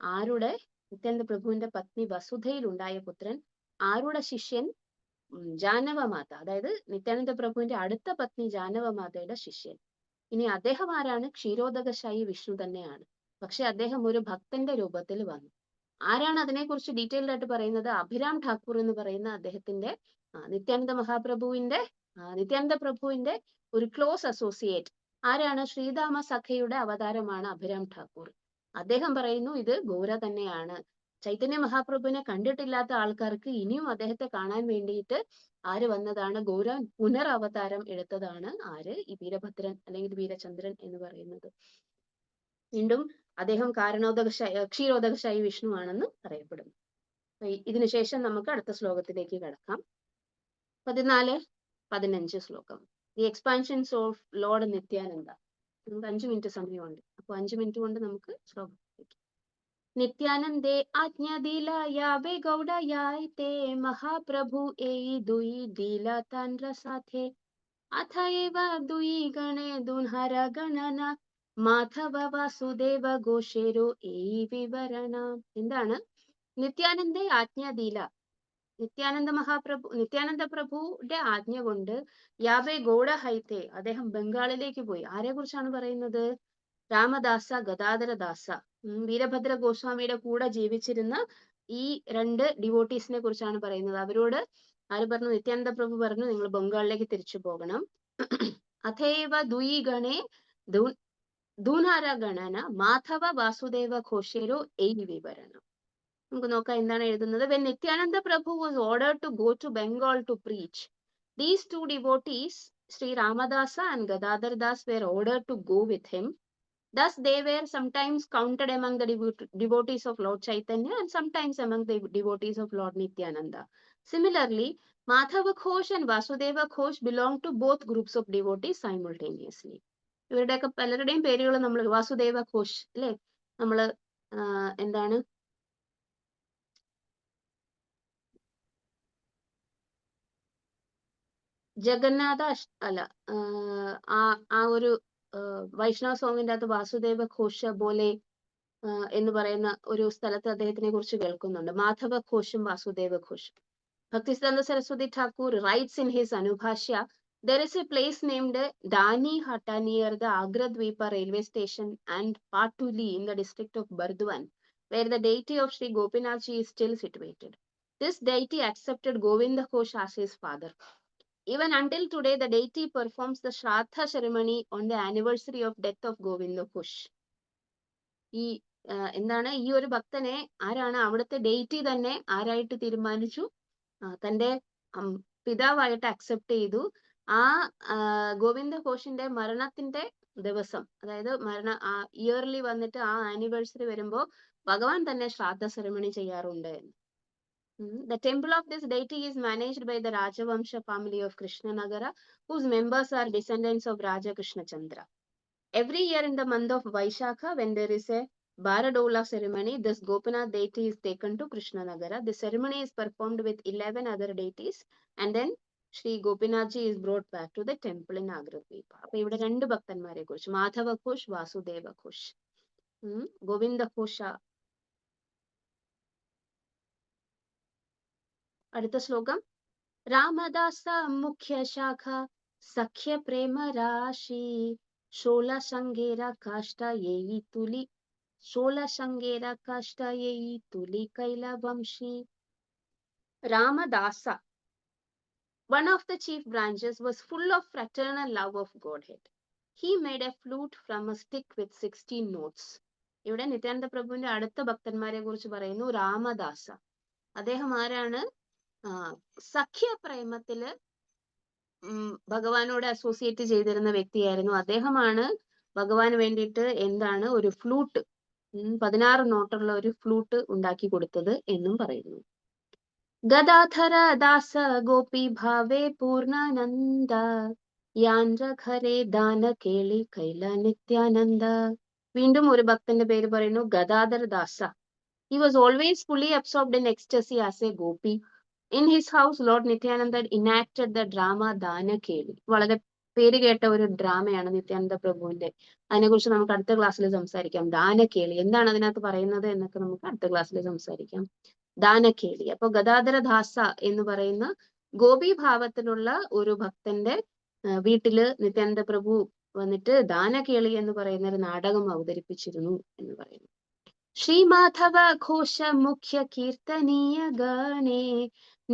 ആരുടെ? നിത്യാനന്ദ പ്രഭുവിന്റെ പത്നി വസുധയിൽ ഉണ്ടായ പുത്രൻ. ആരുടെ ശിഷ്യൻ? ജാനവമാത, അതായത് നിത്യാനന്ദ പ്രഭുവിന്റെ അടുത്ത പത്നി ജാനവമാതയുടെ ശിഷ്യൻ. ഇനി അദ്ദേഹം ആരാണ്? ക്ഷീരോദകശായി വിഷ്ണു തന്നെയാണ്. പക്ഷെ അദ്ദേഹം ഒരു ഭക്തന്റെ രൂപത്തിൽ വന്നു. ആരാണ് അതിനെക്കുറിച്ച് ഡീറ്റെയിൽഡ് ആയിട്ട് പറയുന്നത്? അഭിരാം ഠാക്കൂർ എന്ന് പറയുന്ന അദ്ദേഹത്തിന്റെ നിത്യാനന്ദ പ്രഭുവിന്റെ ഒരു ക്ലോസ് അസോസിയേറ്റ്. ആരാണ്? ശ്രീധാമ സഖയുടെ അവതാരമാണ് അഭിരാം ഠാക്കൂർ. അദ്ദേഹം പറയുന്നു ഇത് ഗൗര തന്നെയാണ്. ചൈതന്യ മഹാപ്രഭുവിനെ കണ്ടിട്ടില്ലാത്ത ആൾക്കാർക്ക് ഇനിയും അദ്ദേഹത്തെ കാണാൻ വേണ്ടിയിട്ട് ആര് വന്നതാണ്? ഗൗര പുനരവതാരം എടുത്തതാണ്. ആര്? ഈ വീരഭദ്രൻ അല്ലെങ്കിൽ വീരചന്ദ്രൻ എന്ന് പറയുന്നത്. വീണ്ടും അദ്ദേഹം ക്ഷീരോദകശായി വിഷ്ണു ആണെന്ന് പറയപ്പെടുന്നു. ഇതിനുശേഷം നമുക്ക് അടുത്ത ശ്ലോകത്തിലേക്ക് കടക്കാം. 14-15 ശ്ലോകം. The expansions of Lord Nityananda. നമുക്ക് 5 മിനിറ്റ് സമയമുണ്ട്. അപ്പൊ 5 മിനിറ്റ് കൊണ്ട് നമുക്ക് ശ്ലോകം. नित्यानंदे आज्ञा दिला यावे गौड़ा याय ते महाप्रभु एई दुई दिला तांड्र साथे अथएव दुई गणे दुन्हर गणना മാധവ വാസുദേവ ഘോഷേരോ ഏയി വിവരണ. എന്താണ്? നിത്യാനന്ദ ആജ്ഞാദീല, നിത്യാനന്ദ പ്രഭുയുടെ ആജ്ഞ കൊണ്ട് യാവേ ഗൗഡ ഹൈത്തെ, അദ്ദേഹം ബംഗാളിലേക്ക് പോയി. ആരെ കുറിച്ചാണ് പറയുന്നത്? രാമദാസ, ഗദാധരദാസ, വീരഭദ്ര ഗോസ്വാമിയുടെ കൂടെ ജീവിച്ചിരുന്ന ഈ 2 ഡിവോട്ടീസിനെ കുറിച്ചാണ് പറയുന്നത്. അവരോട് ആര് പറഞ്ഞു? നിത്യാനന്ദ പ്രഭു പറഞ്ഞു നിങ്ങൾ ബംഗാളിലേക്ക് തിരിച്ചു പോകണം. അഥൈവ ദുയി ഗണേ ദൂനാര ഗണന മാധവ വാസുദേവ ഘോഷേരോ ഏയി വിവരണം. നമുക്ക് നോക്കാം എന്താണ് എഴുതുന്നത്. When Nityananda Prabhu was ordered to go to Bengal to preach, these 2 devotees, Sri Ramadasa and Gadadhar Das, were ordered to go with him. Thus, they were sometimes counted among the devotees of Lord Chaitanya and sometimes among the devotees of Lord Nityananda. Similarly, Madhava Ghosh and Vasudeva Ghosh belonged to both groups of devotees simultaneously. ഇവരുടെയൊക്കെ പലരുടെയും പേരുകൾ നമ്മൾ വാസുദേവ ഘോഷ് അല്ലെ, നമ്മള് എന്താണ് ജഗന്നാഥ അല്ല, ആ ഒരു വൈഷ്ണവ സോങ്ങിന്റെ അകത്ത് വാസുദേവ ഘോഷ പോലെ എന്ന് പറയുന്ന ഒരു സ്ഥലത്ത് അദ്ദേഹത്തിനെ കുറിച്ച് കേൾക്കുന്നുണ്ട്. മാധവ ഘോഷും വാസുദേവ ഘോഷും. ഭക്തിസിദ്ധാന്ത Saraswati Thakur writes in his Anubhashya, there is a place named Dani Hatta near the Agra Dvipa railway station and Patuli in the district of Bardwan, where the deity of Sri Gopinathji is still situated. This deity accepted Govinda Ghosh as his father. Even until today, the deity performs the Shraddha ceremony on the anniversary of death of Govinda Ghosh. ഈ എന്താണ് ഈ ഒരു ഭക്തനെ ആരാണ്? അവിടുത്തെ ഡെയിറ്റി തന്നെ ആരായിട്ട് തീരുമാനിച്ചു? തന്റെ പിതാവായിട്ട് അക്സെപ്റ്റ് ചെയ്തു. ആ ഗോവിന്ദ ഘോഷിന്റെ മരണത്തിന്റെ ദിവസം, അതായത് ഇയർലി വന്നിട്ട് ആ ആനിവേഴ്സറി വരുമ്പോ ഭഗവാൻ തന്നെ ശ്രാദ്ധ സെറമണി ചെയ്യാറുണ്ട് എന്ന്. The temple of this deity is managed by the Rajavamsha family of Krishnanagara, whose members are descendants of Raja Krishna Chandra. Every year in the month of Vaishakha, when there is a Baradola ceremony, this Gopinath deity is taken to Krishnanagara. The ceremony is performed with 11 other deities, and then Sri Gopinathji is brought back to the temple in Agra Dvipa. അപ്പോൾ ഇവിടെ 2 ഭക്തന്മാരെ കുറിച്ച്, മാധവ ഘോഷ്, വാസുദേവ ഘോഷ്. ഗോവിന്ദ ഘോഷ. അടുത്ത ശ്ലോകം. രാമദാസ മുഖ്യ ശാഖ സഖ്യ പ്രേമ രാശി ഷോല ശങ്കേര കാഷ്ട യേയി തുലി കൈല Vamshi. Ramadasa, one of the chief branches, was full of fraternal love of Godhead. He made a flute from a stick with 16 notes. ഇവിടെ നിത്യാനന്ദ പ്രഭുവിന്റെ അടുത്ത ഭക്തന്മാരെ കുറിച്ച് പറയുന്നു. രാമദാസ, അദ്ദേഹം ആരാണ്? സഖ്യ പ്രേമത്തില് ഭഗവാനോട് അസോസിയേറ്റ് ചെയ്തിരുന്ന വ്യക്തിയായിരുന്നു. അദ്ദേഹമാണ് ഭഗവാന് വേണ്ടിയിട്ട് എന്താണ് ഒരു ഫ്ലൂട്ട്, 16 നോട്ടുള്ള ഒരു ഫ്ലൂട്ട് ഉണ്ടാക്കി കൊടുത്തത് എന്നും പറയുന്നു. ഗദാധര ദാസ ഗോപി ഭാവേ പൂർണ്ണാനന്ദ യാന്ത്രഖരെ ദാന കേളി കൈല നിത്യാനന്ദ. വീണ്ടും ഒരു ഭക്തന്റെ പേര് പറയുന്നു, ഗദാധര ദാസ. He was always fully absorbed in ecstasy as a gopi. In his house, Lord Nityananda enacted the drama Danakeli. വളരെ പേര് കേട്ട ഒരു ഡ്രാമയാണ് നിത്യാനന്ദ പ്രഭുവിന്റെ. അതിനെക്കുറിച്ച് നമുക്ക് അടുത്ത ക്ലാസ്സിൽ സംസാരിക്കാം. ദാനക്കേളി എന്താണ് അതിനകത്ത് പറയുന്നത് എന്നൊക്കെ നമുക്ക് അടുത്ത ക്ലാസ്സിൽ സംസാരിക്കാം. ദാനക്കേളി. അപ്പൊ ഗദാധര ദാസ എന്ന് പറയുന്ന ഗോപി ഭാവത്തിലുള്ള ഒരു ഭക്തന്റെ വീട്ടില് നിത്യാനന്ദ പ്രഭു വന്നിട്ട് ദാനക്കേളി എന്ന് പറയുന്ന ഒരു നാടകം അവതരിപ്പിച്ചിരുന്നു എന്ന് പറയുന്നു. ശ്രീമാധവ ഘോഷ മുഖ്യ കീർത്തനീയ ഗണേ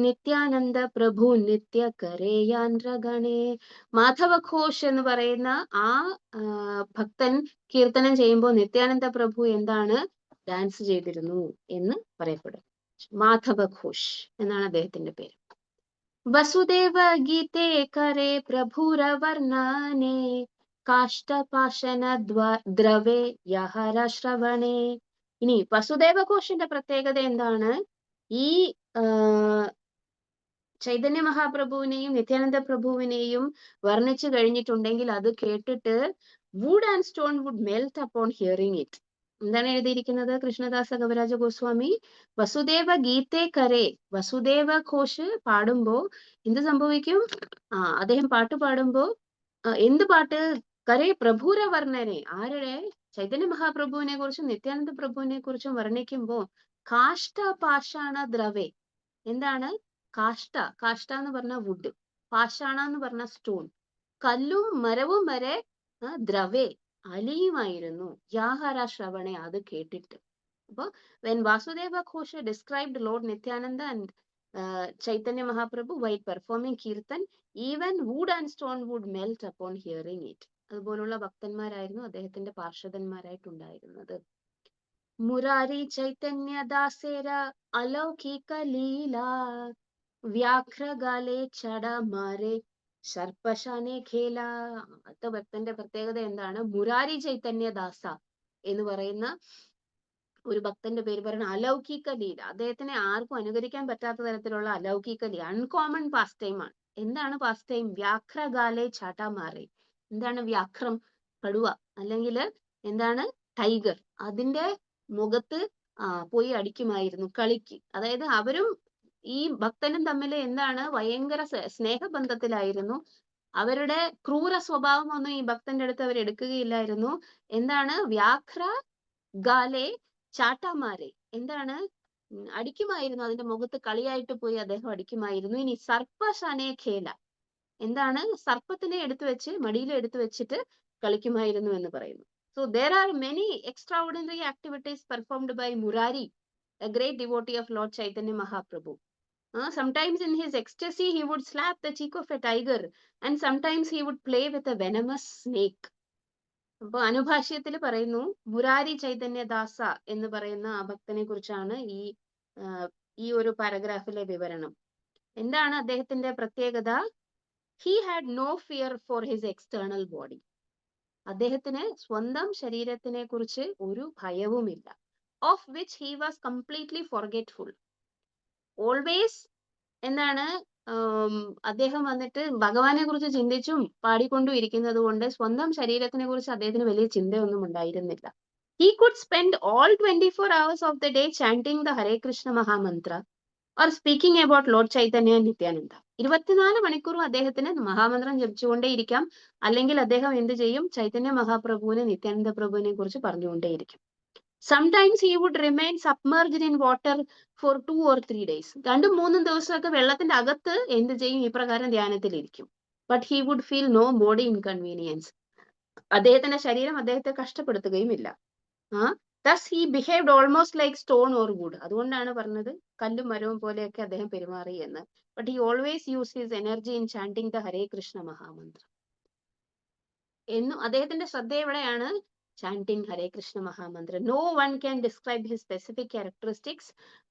നിത്യാനന്ദ പ്രഭു നിത്യ കരേയാന്ത്രഗണേ. മാധവ ഘോഷ് എന്ന് പറയുന്ന ആ ഭക്തൻ കീർത്തനം ചെയ്യുമ്പോൾ നിത്യാനന്ദ പ്രഭു എന്താണ് ഡാൻസ് ചെയ്തിരുന്നു എന്ന് പറയപ്പെടും. മാധവ ഘോഷ് എന്നാണ് അദ്ദേഹത്തിന്റെ പേര്. വസുദേവ ഗീതേ കരേ പ്രഭുരവർണ്ണനേ കാഷ്ടപാശന ദ്രവേ യഹര ശ്രവണേ. ഇനി വസുദേവ ഘോഷിന്റെ പ്രത്യേകത എന്താണ്? ഈ ചൈതന്യ മഹാപ്രഭുവിനെയും നിത്യാനന്ദ പ്രഭുവിനെയും വർണ്ണിച്ചു കഴിഞ്ഞിട്ടുണ്ടെങ്കിൽ അത് കേട്ടിട്ട് wood and stone would melt upon hearing it. എന്താണ് എഴുതിയിരിക്കുന്നത്? കൃഷ്ണദാസ കവിരാജ ഗോസ്വാമി വസുദേവ ഗീതേ കരേ, വസുദേവ ഘോഷ് പാടുമ്പോ എന്ത് സംഭവിക്കും? അദ്ദേഹം പാട്ട് പാടുമ്പോ എന്ത് പാട്ട്? കരേ പ്രഭുര വർണ്ണനെ, ആരുടെ? ചൈതന്യ മഹാപ്രഭുവിനെ കുറിച്ചും നിത്യാനന്ദ പ്രഭുവിനെ കുറിച്ചും വർണ്ണിക്കുമ്പോ കാഷ്ട പാഷാണ ദ്രവേ. എന്താണ് കാഷ്ട? കാഷ്ട എന്ന് പറഞ്ഞ വുഡ്, പാഷാണ എന്ന് പറഞ്ഞ സ്റ്റോൺ, കല്ലും മരവും വരെ ദ്രവേ അലിയുമായിരുന്നു. യാഹര ശ്രവണെ, അത് കേട്ടിട്ട്. അപ്പൊ when Vasudeva Ghosha described Lord Nityananda and Chaitanya Mahaprabhu while performing Kirtan, even wood and stone would melt upon hearing it. അതുപോലുള്ള ഭക്തന്മാരായിരുന്നു അദ്ദേഹത്തിന്റെ പാർഷദന്മാരായിട്ടുണ്ടായിരുന്നത്. മുരാരി ചൈതന്യ ദാസേര അലൗകിക ലീല വ്യാഘ്രഗാലെ ചട മാരെ സർപ്പശാനെ ഖേല. അടുത്ത ഭക്തന്റെ പ്രത്യേകത എന്താണ്? മുരാരി ചൈതന്യ ദാസ എന്ന് പറയുന്ന ഒരു ഭക്തന്റെ പേര് പറയുന്ന അലൗകിക ലീല. അദ്ദേഹത്തിനെ ആർക്കും അനുകരിക്കാൻ പറ്റാത്ത തരത്തിലുള്ള അലൗകിക ലീല, അൺകോമൺ പാസ് ടൈം ആണ്. എന്താണ് പാസ് ടൈം? വ്യാഘ്രഗാലെ ചാട്ടാമാറെ. എന്താണ് വ്യാഘ്രം? കടുവ, അല്ലെങ്കിൽ എന്താണ് ടൈഗർ, അതിന്റെ മുഖത്ത് പോയി അടിക്കുമായിരുന്നു കളിക്ക്. അതായത് അവരും ഈ ഭക്തനും തമ്മിൽ എന്താണ് ഭയങ്കര സ്നേഹബന്ധത്തിലായിരുന്നു. അവരുടെ ക്രൂര സ്വഭാവം ഒന്നും ഈ ഭക്തന്റെ അടുത്ത് അവർ എടുക്കുകയില്ലായിരുന്നു. എന്താണ്? വ്യാഘ്ര ഗാലെ ചാട്ടാമാരെ, എന്താണ് അടിക്കുമായിരുന്നു, അതിന്റെ മുഖത്ത് കളിയായിട്ട് പോയി അദ്ദേഹം അടിക്കുമായിരുന്നു. ഇനി സർപ്പശാനെ ഖേല, എന്താണ് സർപ്പത്തിനെ എടുത്തു വെച്ച് മടിയിൽ എടുത്തു വെച്ചിട്ട് കളിക്കുമായിരുന്നു എന്ന് പറയുന്നു. So there are many extraordinary activities performed by Murari, a great devotee of Lord Chaitanya Mahaprabhu. Sometimes in his ecstasy he would slap the cheek of a tiger and sometimes he would play with a venomous snake. അപ്പൊ അനുഭാഷ്യത്തിൽ പറയുന്നു മുരാരി ചൈതന്യദാസ എന്ന് പറയുന്ന ആ ഭക്തനെ കുറിച്ചാണ് ഈ ഒരു പാരഗ്രാഫിലെ വിവരണം. എന്താണ് അദ്ദേഹത്തിന്റെ പ്രത്യേകത? He had no fear for his external body. അദ്ദേഹത്തിന് സ്വന്തം ശരീരത്തിനെ കുറിച്ച് ഒരു ഭയവുമില്ല. Of which he was completely forgetful. Always എന്താണ് അദ്ദേഹം വന്നിട്ട് ഭഗവാനെ കുറിച്ച് ചിന്തിച്ചും പാടിക്കൊണ്ടും ഇരിക്കുന്നത് കൊണ്ട് സ്വന്തം ശരീരത്തിനെ കുറിച്ച് അദ്ദേഹത്തിന് വലിയ ചിന്തയൊന്നും ഉണ്ടായിരുന്നില്ല. He could spend all 24 hours of the day chanting the Hare Krishna Mahamantra or speaking about Lord Chaitanya and Nityananda. 24 മണിക്കൂറും അദ്ദേഹത്തിന് മഹാമന്ത്രം ജപിച്ചുകൊണ്ടേയിരിക്കാം. അല്ലെങ്കിൽ അദ്ദേഹം എന്ത് ചെയ്യും? ചൈതന്യ മഹാപ്രഭുവിനെ നിത്യാനന്ദ പ്രഭുവിനെ കുറിച്ച് പറഞ്ഞുകൊണ്ടേയിരിക്കും. Sometimes he would remain submerged in water for 2 or 3 days. 2-3 ദിവസമൊക്കെ വെള്ളത്തിന്റെ അകത്ത് എന്ത് ചെയ്യും? ഈ പ്രകാരം ധ്യാനത്തിലിരിക്കും. But he would feel no body inconvenience. അദ്ദേഹത്തിന്റെ ശരീരം അദ്ദേഹത്തെ കഷ്ടപ്പെടുത്തുകയുമില്ല. Thus he behaved almost like stone or wood. അതുകൊണ്ടാണ് പറഞ്ഞത് കല്ലും മരവും പോലെയൊക്കെ അദ്ദേഹം പെരുമാറി എന്ന്. But he always used his energy in chanting the Hare Krishna Mahamantra. എന്നും അദ്ദേഹത്തിന്റെ ശ്രദ്ധ എവിടെയാണ്? Chanting Hare Krishna Mahamantra. No one can describe his specific characteristics,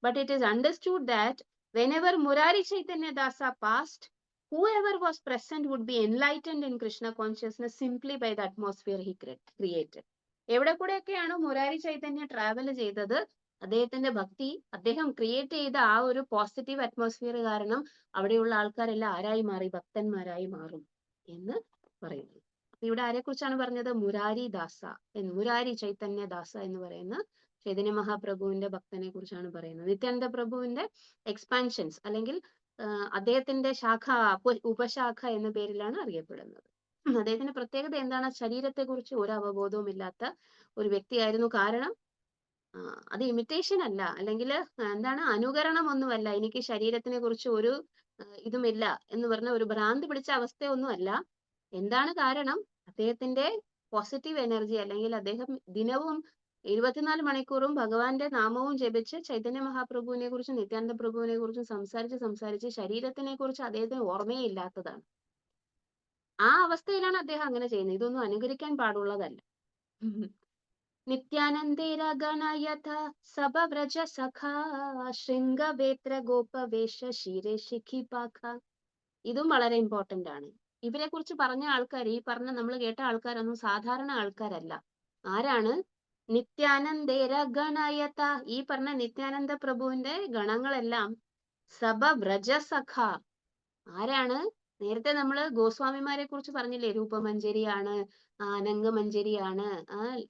but it is understood that whenever Murari Chaitanya Dasa passed, whoever was present would be enlightened in Krishna consciousness simply by the atmosphere he created. എവിടെ കൂടെയൊക്കെയാണോ Murari Chaitanya travel ചെയ്തത് അദ്ദേഹത്തിന്റെ ഭക്തി, അദ്ദേഹം create ചെയ്ത ആ ഒരു positive atmosphere കാരണം അവിടെയുള്ള ആൾക്കാരെല്ലാം ആരായി മാറി? ഭക്തന്മാരായി മാറും എന്ന് പറയുന്നു. അപ്പൊ ഇവിടെ ആരെ കുറിച്ചാണ് പറഞ്ഞത്? മുരാരി ദാസ എന്ന്, മുരാരി ചൈതന്യ ദാസ എന്ന് പറയുന്ന ചൈതന്യ മഹാപ്രഭുവിന്റെ ഭക്തനെ കുറിച്ചാണ് പറയുന്നത്. നിത്യാനന്ദ പ്രഭുവിന്റെ എക്സ്പാൻഷൻസ് അല്ലെങ്കിൽ അദ്ദേഹത്തിന്റെ ശാഖ, ഉപശാഖ എന്ന പേരിലാണ് അറിയപ്പെടുന്നത്. അദ്ദേഹത്തിന്റെ പ്രത്യേകത എന്താണ്? ശരീരത്തെ കുറിച്ച് ഒരു അവബോധവും ഇല്ലാത്ത ഒരു വ്യക്തിയായിരുന്നു. കാരണം അത് ഇമിറ്റേഷൻ അല്ല, അല്ലെങ്കിൽ എന്താണ്, അനുകരണം ഒന്നുമല്ല. എനിക്ക് ശരീരത്തിനെ കുറിച്ച് ഒരു ഇതുമില്ല എന്ന് പറഞ്ഞ ഒരു ഭ്രാന്ത് പിടിച്ച അവസ്ഥയൊന്നും അല്ല. എന്താണ് കാരണം? അദ്ദേഹത്തിന്റെ പോസിറ്റീവ് എനർജി, അല്ലെങ്കിൽ അദ്ദേഹം ദിനവും 24 മണിക്കൂറും ഭഗവാന്റെ നാമവും ജപിച്ച് ചൈതന്യ മഹാപ്രഭുവിനെ കുറിച്ചും നിത്യാനന്ദ പ്രഭുവിനെ കുറിച്ചും സംസാരിച്ച് ശരീരത്തിനെ കുറിച്ച് അദ്ദേഹത്തിന് ഓർമ്മയെ ഇല്ലാത്തതാണ്. ആ അവസ്ഥയിലാണ് അദ്ദേഹം അങ്ങനെ ചെയ്യുന്നത്. ഇതൊന്നും അനുകരിക്കാൻ പാടുള്ളതല്ല. നിത്യാനന്ദേര ഗണയഥ സഭവ്രജ സഖാ ശൃംഗവേത്ര ഗോപവേഷ ശിരേ ശിഖിപാഖ. ഇതും വളരെ ഇമ്പോർട്ടന്റ് ആണ്. ഇവരെ കുറിച്ച് പറഞ്ഞ ആൾക്കാർ, ഈ പറഞ്ഞ നമ്മൾ കേട്ട ആൾക്കാരൊന്നും സാധാരണ ആൾക്കാരല്ല. ആരാണ്? നിത്യാനന്ദേര ഗണയഥ, ഈ പറഞ്ഞ നിത്യാനന്ദ പ്രഭുവിന്റെ ഗണങ്ങളെല്ലാം സഭവ്രജ സഖ. ആരാണ്? നേരത്തെ നമ്മള് ഗോസ്വാമിമാരെ കുറിച്ച് പറഞ്ഞില്ലേ? രൂപമഞ്ജരിയാണ്, അനംഗമഞ്ജരിയാണ്,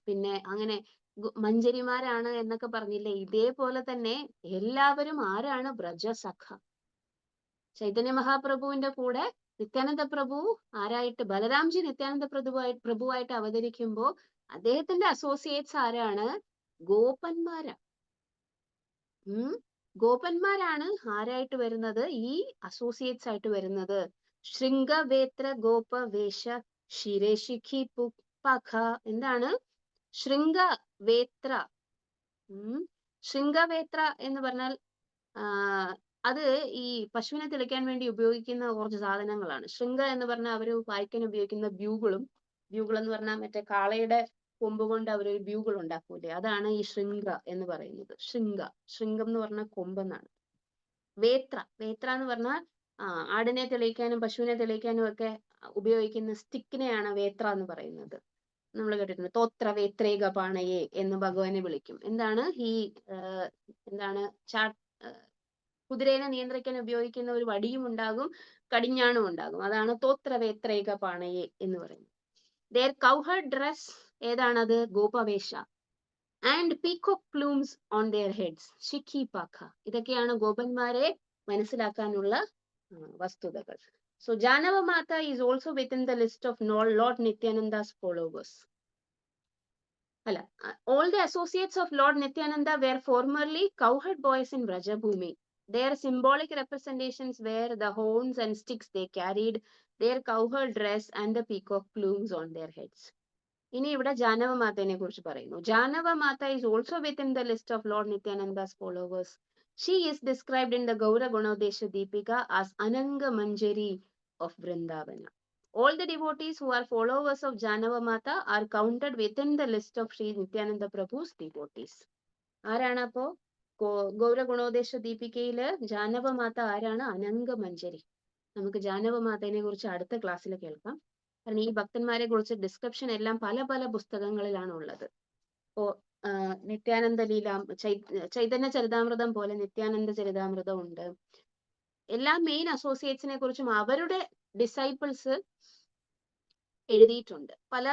പിന്നെ അങ്ങനെ മഞ്ജരിമാരാണ് എന്നൊക്കെ പറഞ്ഞില്ലേ? ഇതേപോലെ തന്നെ എല്ലാവരും ആരാണ്? ബ്രജസഖ. ചൈതന്യ മഹാപ്രഭുവിന്റെ കൂടെ നിത്യാനന്ദ പ്രഭു ആരായിട്ട്? ബലരാംജി നിത്യാനന്ദ പ്രഭുവായിട്ട് അവതരിക്കുമ്പോ അദ്ദേഹത്തിന്റെ അസോസിയേറ്റ്സ് ആരാണ്? ഗോപന്മാരാണ്. ഗോപന്മാരാണ് ആരായിട്ട് വരുന്നത്? ഈ അസോസിയേറ്റ്സ് ആയിട്ട് വരുന്നത്. ശൃംഗവേത്ര ഗോപവേഷ ശിരേശിഖി പഖ. എന്താണ് ശൃംഗവേത്ര? ശൃംഗവേത്ര എന്ന് പറഞ്ഞാൽ അത് ഈ പശുവിനെ തെളിക്കാൻ വേണ്ടി ഉപയോഗിക്കുന്ന കുറച്ച് സാധനങ്ങളാണ്. ശൃംഗ എന്ന് പറഞ്ഞാൽ അവര് വായിക്കാൻ ഉപയോഗിക്കുന്ന ബ്യൂഗിൾ എന്ന് പറഞ്ഞാൽ മറ്റേ കാളയുടെ കൊമ്പ് കൊണ്ട് അവരൊരു ബ്യൂഗിൾ ഉണ്ടാക്കൂലേ, അതാണ് ഈ ശൃംഗ എന്ന് പറയുന്നത്. ശൃംഗം എന്ന് പറഞ്ഞാൽ കൊമ്പെന്നാണ്. വേത്ര എന്ന് പറഞ്ഞാൽ ആടിനെ തെളിയിക്കാനും പശുവിനെ തെളിയിക്കാനും ഒക്കെ ഉപയോഗിക്കുന്ന സ്റ്റിക്കിനെയാണ് വേത്ര എന്ന് പറയുന്നത്. നമ്മൾ കേട്ടിട്ടുണ്ട് തോത്ര വേത്രേക പാണയെ എന്ന് ഭഗവാനെ വിളിക്കും. എന്താണ് ഈ എന്താണ് കുതിരേനെ നിയന്ത്രിക്കാൻ ഉപയോഗിക്കുന്ന ഒരു വടിയും ഉണ്ടാകും, കടിഞ്ഞാണും ഉണ്ടാകും. അതാണ് തോത്ര വേത്രേക പാണയെ എന്ന് പറയുന്നത്. Their cowherd dress ഏതാണത്? ഗോപവേഷ. And peacock plumes on their heads, ശിഖി പാഖ. ഇതൊക്കെയാണ് ഗോപന്മാരെ മനസ്സിലാക്കാനുള്ള വസ്തുതകൾ. So Janava Mata is also within the list of Lord Nityananda's followers. All the associates of Lord Nityananda were formerly cowherd boys in Brajabhumi. Their symbolic representations were the horns and sticks they carried, their cowherd dress and the peacock plumes on their heads. ഇനി ഇവിടെ ജാനവ മാതയെ കുറിച്ച് പറയുന്നു. ജാനവ മാത is also within the list of Lord Nityananda's followers. She is described in the Gaura Gunodesha Deepika as Ananga Manjari of Vrindavana. All the devotees who are followers of Janava Mata are counted within the list of Sri Nityananda Prabhu's devotees. ആരാണ് അപ്പോ? ഗൗര ഗുണോദേശ ദീപികയില് ജാനവ മാത ആരാണ്? അനംഗ മഞ്ജരി. നമുക്ക് ജാനവ മാതയെ കുറിച്ച് അടുത്ത ക്ലാസ്സിൽ കേൾക്കാം. കാരണം ഈ ഭക്തന്മാരെ കുറിച്ച് ഡിസ്ക്രിപ്ഷൻ എല്ലാം പല പല പുസ്തകങ്ങളിലാണ് ഉള്ളത്. ഇപ്പോ നിത്യാനന്ദ ലീല, ചൈതന്യ ചരിതാമൃതം പോലെ നിത്യാനന്ദ ചരിതാമൃതം ഉണ്ട്. എല്ലാ മെയിൻ അസോസിയേറ്റ്സിനെ കുറിച്ചും അവരുടെ ഡിസൈപ്പിൾസ് എഴുതിയിട്ടുണ്ട്. പല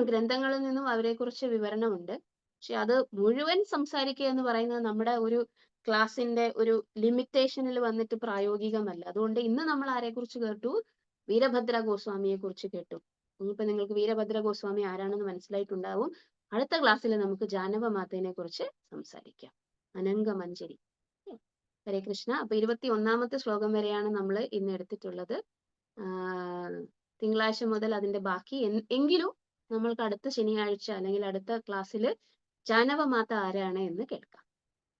ഗ്രന്ഥങ്ങളിൽ നിന്നും അവരെ കുറിച്ച് വിവരണമുണ്ട്. പക്ഷെ അത് മുഴുവൻ സംസാരിക്കുക എന്ന് പറയുന്നത് നമ്മുടെ ഒരു ക്ലാസിന്റെ ഒരു ലിമിറ്റേഷനിൽ വന്നിട്ട് പ്രായോഗികമല്ല. അതുകൊണ്ട് ഇന്ന് നമ്മൾ ആരെ കുറിച്ച് കേട്ടു? വീരഭദ്ര ഗോസ്വാമിയെ കുറിച്ച് കേട്ടു. ഇനിയിപ്പോ നിങ്ങൾക്ക് വീരഭദ്ര ഗോസ്വാമി ആരാണെന്ന് മനസ്സിലായിട്ടുണ്ടാവും. അടുത്ത ക്ലാസ്സിൽ നമുക്ക് ജാനവ മാതയെ കുറിച്ച് സംസാരിക്കാം. അനംഗ മഞ്ജരി. ഹരേ കൃഷ്ണ. അപ്പൊ 21ാമത്തെ ശ്ലോകം വരെയാണ് നമ്മൾ ഇന്ന് എടുത്തിട്ടുള്ളത്. തിങ്കളാഴ്ച മുതൽ അതിന്റെ ബാക്കി എങ്കിലും നമ്മൾക്ക് അടുത്ത ശനിയാഴ്ച അല്ലെങ്കിൽ അടുത്ത ക്ലാസ്സിൽ ജാനവ മാത ആരാണ് എന്ന് കേൾക്കാം.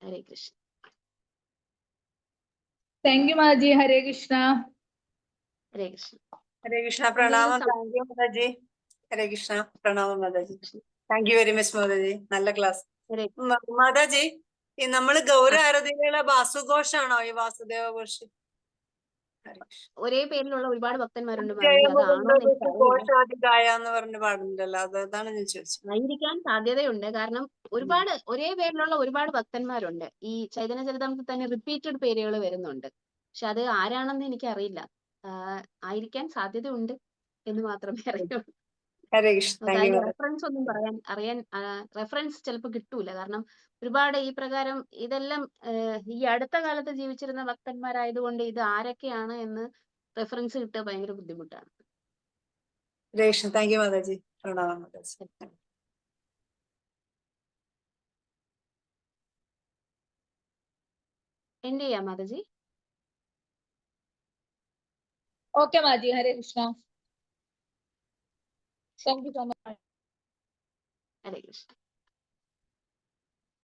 ഹരേ കൃഷ്ണ. Thank you Mataji. ഹരേ കൃഷ്ണ. ഹരേ കൃഷ്ണ. ഹരേ കൃഷ്ണ. പ്രണാമം. Thank you Mataji. ഹരേ കൃഷ്ണ. പ്രണാമം Mataji. Thank you very much Mataji. നല്ല ക്ലാസ്. മാതാജി, നമ്മള് ഗൗര ആരാധനയിലുള്ള വാസുഘോഷാണോ ഈ വാസുദേവ ഘോഷ്? ഹരേ കൃഷ്ണ. ഒരേ പേരിലുള്ള ഒരുപാട് ഭക്തന്മാരുണ്ട് മാതാജി, ജയമ അതാണോ എന്ന് കൊണ്ടോട്ട് എനിക്കറിയില്ല. ഘോഷാദിഗായ എന്ന് പറഞ്ഞ പാടുണ്ടല്ലോ, അതാണ് ഞാൻ ചോദിച്ചത്. ആയിരിക്കാൻ സാധ്യതയുണ്ട്. കാരണം ഒരുപാട് ഒരേ പേരിലുള്ള ഒരുപാട് ഭക്തന്മാരുണ്ട്. ഈ ചൈതന്യ ചരിതാമൃതത്തിൽ തന്നെ റിപ്പീറ്റഡ് പേരുകൾ വരുന്നുണ്ട്. പക്ഷെ അത് ആരാണെന്ന് എനിക്കറിയില്ല. ആയിരിക്കാൻ സാധ്യതയുണ്ട് എന്ന് മാത്രമേ അറിയൂ. ഹരേ കൃഷ്ണ. നമുക്ക് താങ്ക് യു അതിന്റെ മാതാജി. റെഫറൻസ് ഒന്നും അറിയാൻ റെഫറൻസ് ചിലപ്പോൾ കിട്ടൂല. കാരണം ഒരുപാട് ഈ പ്രകാരം ഇതെല്ലാം ഈ അടുത്ത കാലത്ത് ജീവിച്ചിരുന്ന ഭക്തന്മാരായതുകൊണ്ട് ഇത് ആരൊക്കെയാണ് എന്ന് റെഫറൻസ് കിട്ടുക ഭയങ്കര ബുദ്ധിമുട്ടാണ്. ഹരേ കൃഷ്ണ. Thank you Mataji. പ്രണാമം മാതാജി. എൻഡ് ചെയ്യാം Mataji. Okay, Maji. Hare Krishna. Thank you so much. Hare Krishna.